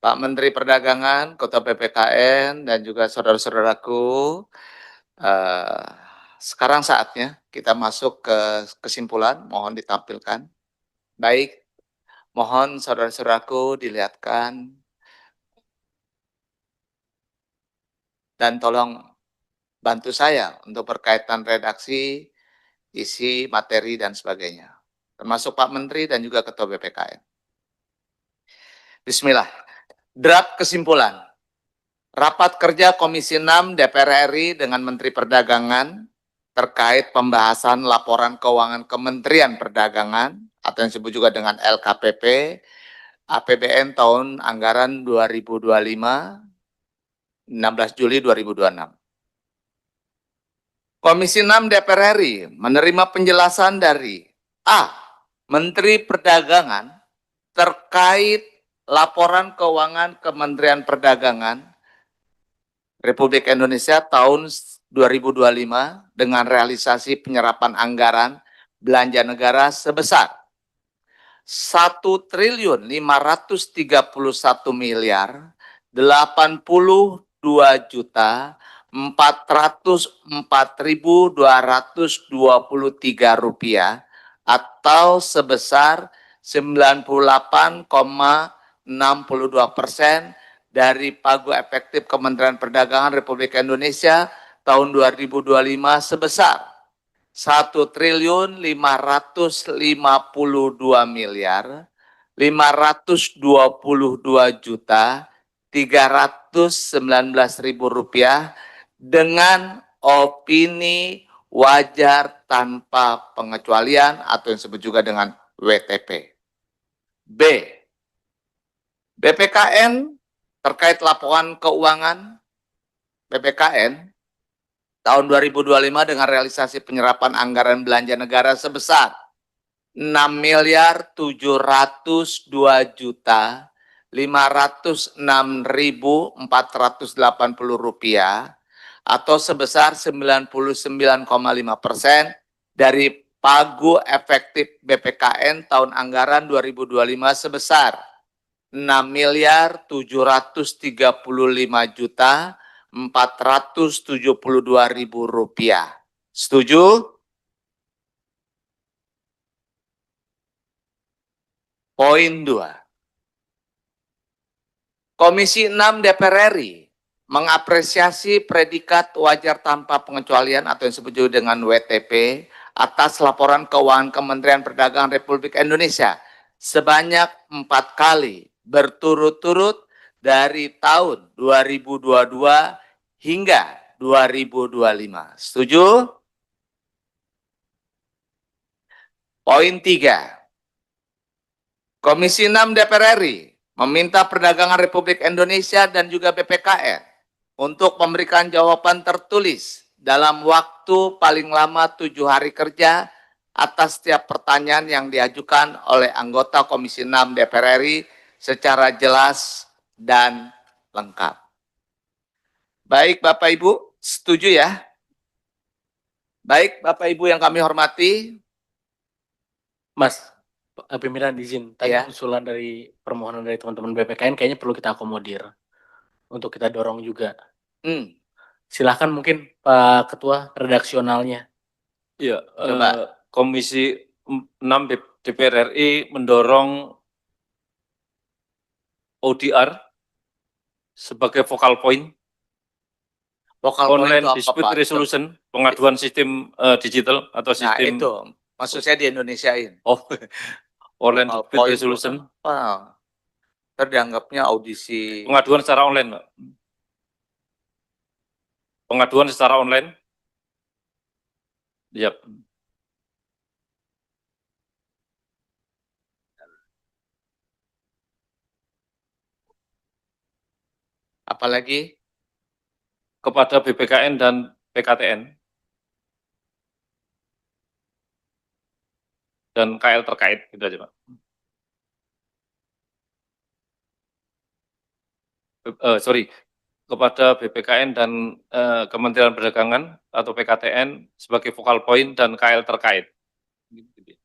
Pak Menteri Perdagangan, Ketua BPKN, dan juga saudara-saudaraku, sekarang saatnya kita masuk ke kesimpulan, mohon ditampilkan. Baik, mohon saudara-saudaraku dilihatkan, dan tolong bantu saya untuk berkaitan redaksi, isi, materi, dan sebagainya. Termasuk Pak Menteri dan juga Ketua BPKN. Bismillah. Draft kesimpulan. Rapat kerja Komisi 6 DPR RI dengan Menteri Perdagangan terkait pembahasan laporan keuangan Kementerian Perdagangan atau yang disebut juga dengan LKPP APBN tahun anggaran 2025 16 Juli 2026. Komisi 6 DPR RI menerima penjelasan dari A. Menteri Perdagangan terkait laporan keuangan Kementerian Perdagangan Republik Indonesia tahun 2025 dengan realisasi penyerapan anggaran belanja negara sebesar 1.531.404.223 rupiah atau sebesar 98,62% dari pagu efektif Kementerian Perdagangan Republik Indonesia tahun 2025 sebesar 1.552.522.319.000 rupiah dengan opini wajar tanpa pengecualian atau yang disebut juga dengan WTP. B. BPKN terkait laporan keuangan BPKN tahun 2025 dengan realisasi penyerapan anggaran belanja negara sebesar 6.706.506.480 rupiah atau sebesar 99,5% dari pagu efektif BPKN tahun anggaran 2025 sebesar 6.735.472.000 rupiah. Setuju? Poin 2. Komisi 6 DPR RI mengapresiasi predikat wajar tanpa pengecualian atau yang disebut juga dengan WTP atas laporan keuangan Kementerian Perdagangan Republik Indonesia sebanyak 4 kali berturut-turut dari tahun 2022 hingga 2025. Setuju? Poin 3. Komisi 6 DPR RI meminta Perdagangan Republik Indonesia dan juga BPKN untuk memberikan jawaban tertulis dalam waktu paling lama 7 hari kerja atas setiap pertanyaan yang diajukan oleh anggota Komisi 6 DPR RI secara jelas dan lengkap. Baik Bapak Ibu, setuju ya? Baik Bapak Ibu yang kami hormati. Mas, pimpinan izin, tadi Ya. usulan dari permohonan dari teman-teman BPKN kayaknya perlu kita akomodir untuk kita dorong juga. Silahkan mungkin Pak Ketua redaksionalnya. Iya, Coba. Komisi 6 DPR RI mendorong ODR sebagai focal point, Focal point online itu apa, dispute Pak? resolution, pengaduan sistem digital atau Nah sistem itu, maksud saya di Indonesiain. online Focal dispute point resolution, apa? Terdianggapnya audisi. pengaduan secara online, Pak. Pengaduan secara online. Yap. Apalagi? Kepada BPKN dan PKTN dan KL terkait, gitu aja Pak. Sorry, kepada BPKN dan Kementerian Perdagangan atau PKTN sebagai focal point dan KL terkait. Gitu.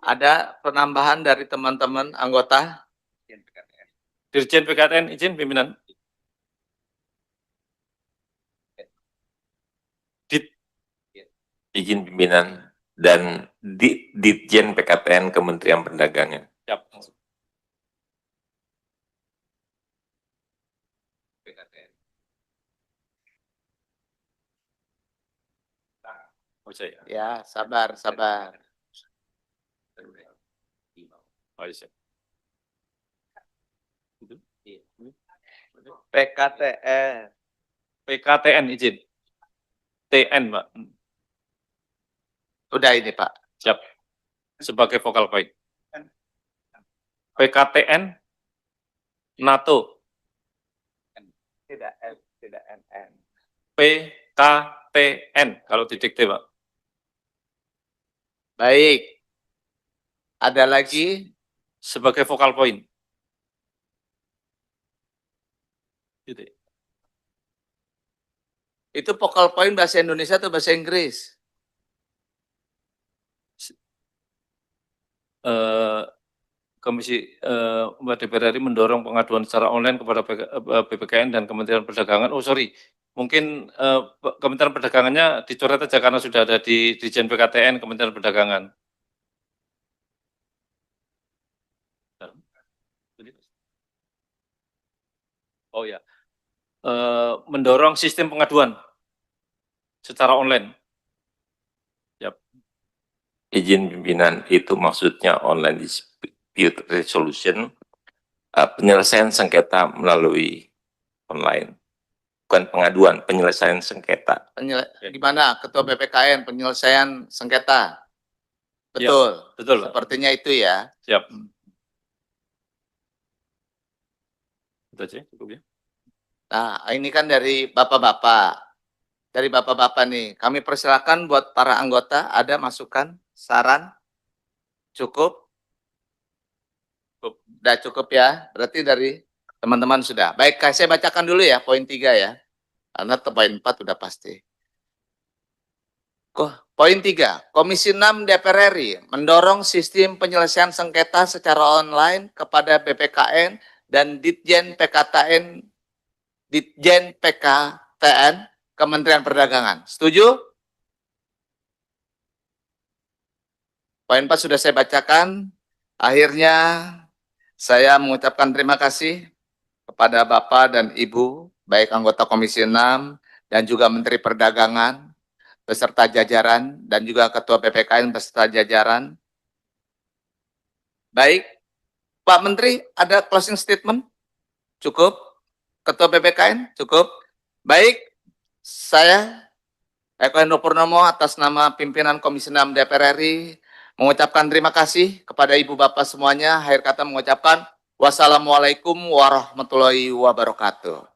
Ada penambahan dari teman-teman anggota? Dirjen PKTN, izin pimpinan. Izin pimpinan dan Ditjen PKTN Kementerian Perdagangan. Siap. Oh, saya. Ya, sabar. Oh, iya. PKTN izin. TN, Pak. Udah ini, Pak. Siap. Sebagai focal point. PKTN NATO. Tidak NN. PKTN kalau didikte, Pak. Baik. Ada lagi? Sebagai focal point. Gitu. Itu focal point bahasa Indonesia atau bahasa Inggris? Komisi DPR RI mendorong pengaduan secara online kepada BPKN dan Kementerian Perdagangan. Oh sorry, mungkin Kementerian Perdagangannya dicoret aja karena sudah ada di Dirjen PKTN Kementerian Perdagangan. Oh ya, mendorong sistem pengaduan secara online. Yap. Izin pimpinan, itu maksudnya online dispute resolution, penyelesaian sengketa melalui online. Bukan pengaduan, penyelesaian sengketa. Gimana Ketua BPKN penyelesaian sengketa? Betul. Ya, betul. Sepertinya itu ya. Siap. Itu aja cukup ya. Nah, ini kan dari Bapak-Bapak. Dari Bapak-Bapak nih, kami persilakan buat para anggota ada masukan, saran? Cukup? Udah cukup ya? Berarti dari teman-teman sudah. Baik, saya bacakan dulu ya poin 3 ya. Karena poin 4 udah pasti. Poin 3, Komisi 6 DPR RI mendorong sistem penyelesaian sengketa secara online kepada BPKN dan Ditjen PKTN Kementerian Perdagangan. Setuju? Poin 4 sudah saya bacakan. Akhirnya saya mengucapkan terima kasih kepada Bapak dan Ibu, baik anggota Komisi 6 dan juga Menteri Perdagangan, beserta jajaran, dan juga Ketua BPKN beserta jajaran. Baik, Pak Menteri, ada closing statement? Cukup? Ketua BPKN? Cukup? Baik, saya Eko Hendro Purnomo atas nama pimpinan Komisi 6 DPR RI mengucapkan terima kasih kepada Ibu Bapak semuanya. Akhir kata mengucapkan wassalamualaikum warahmatullahi wabarakatuh.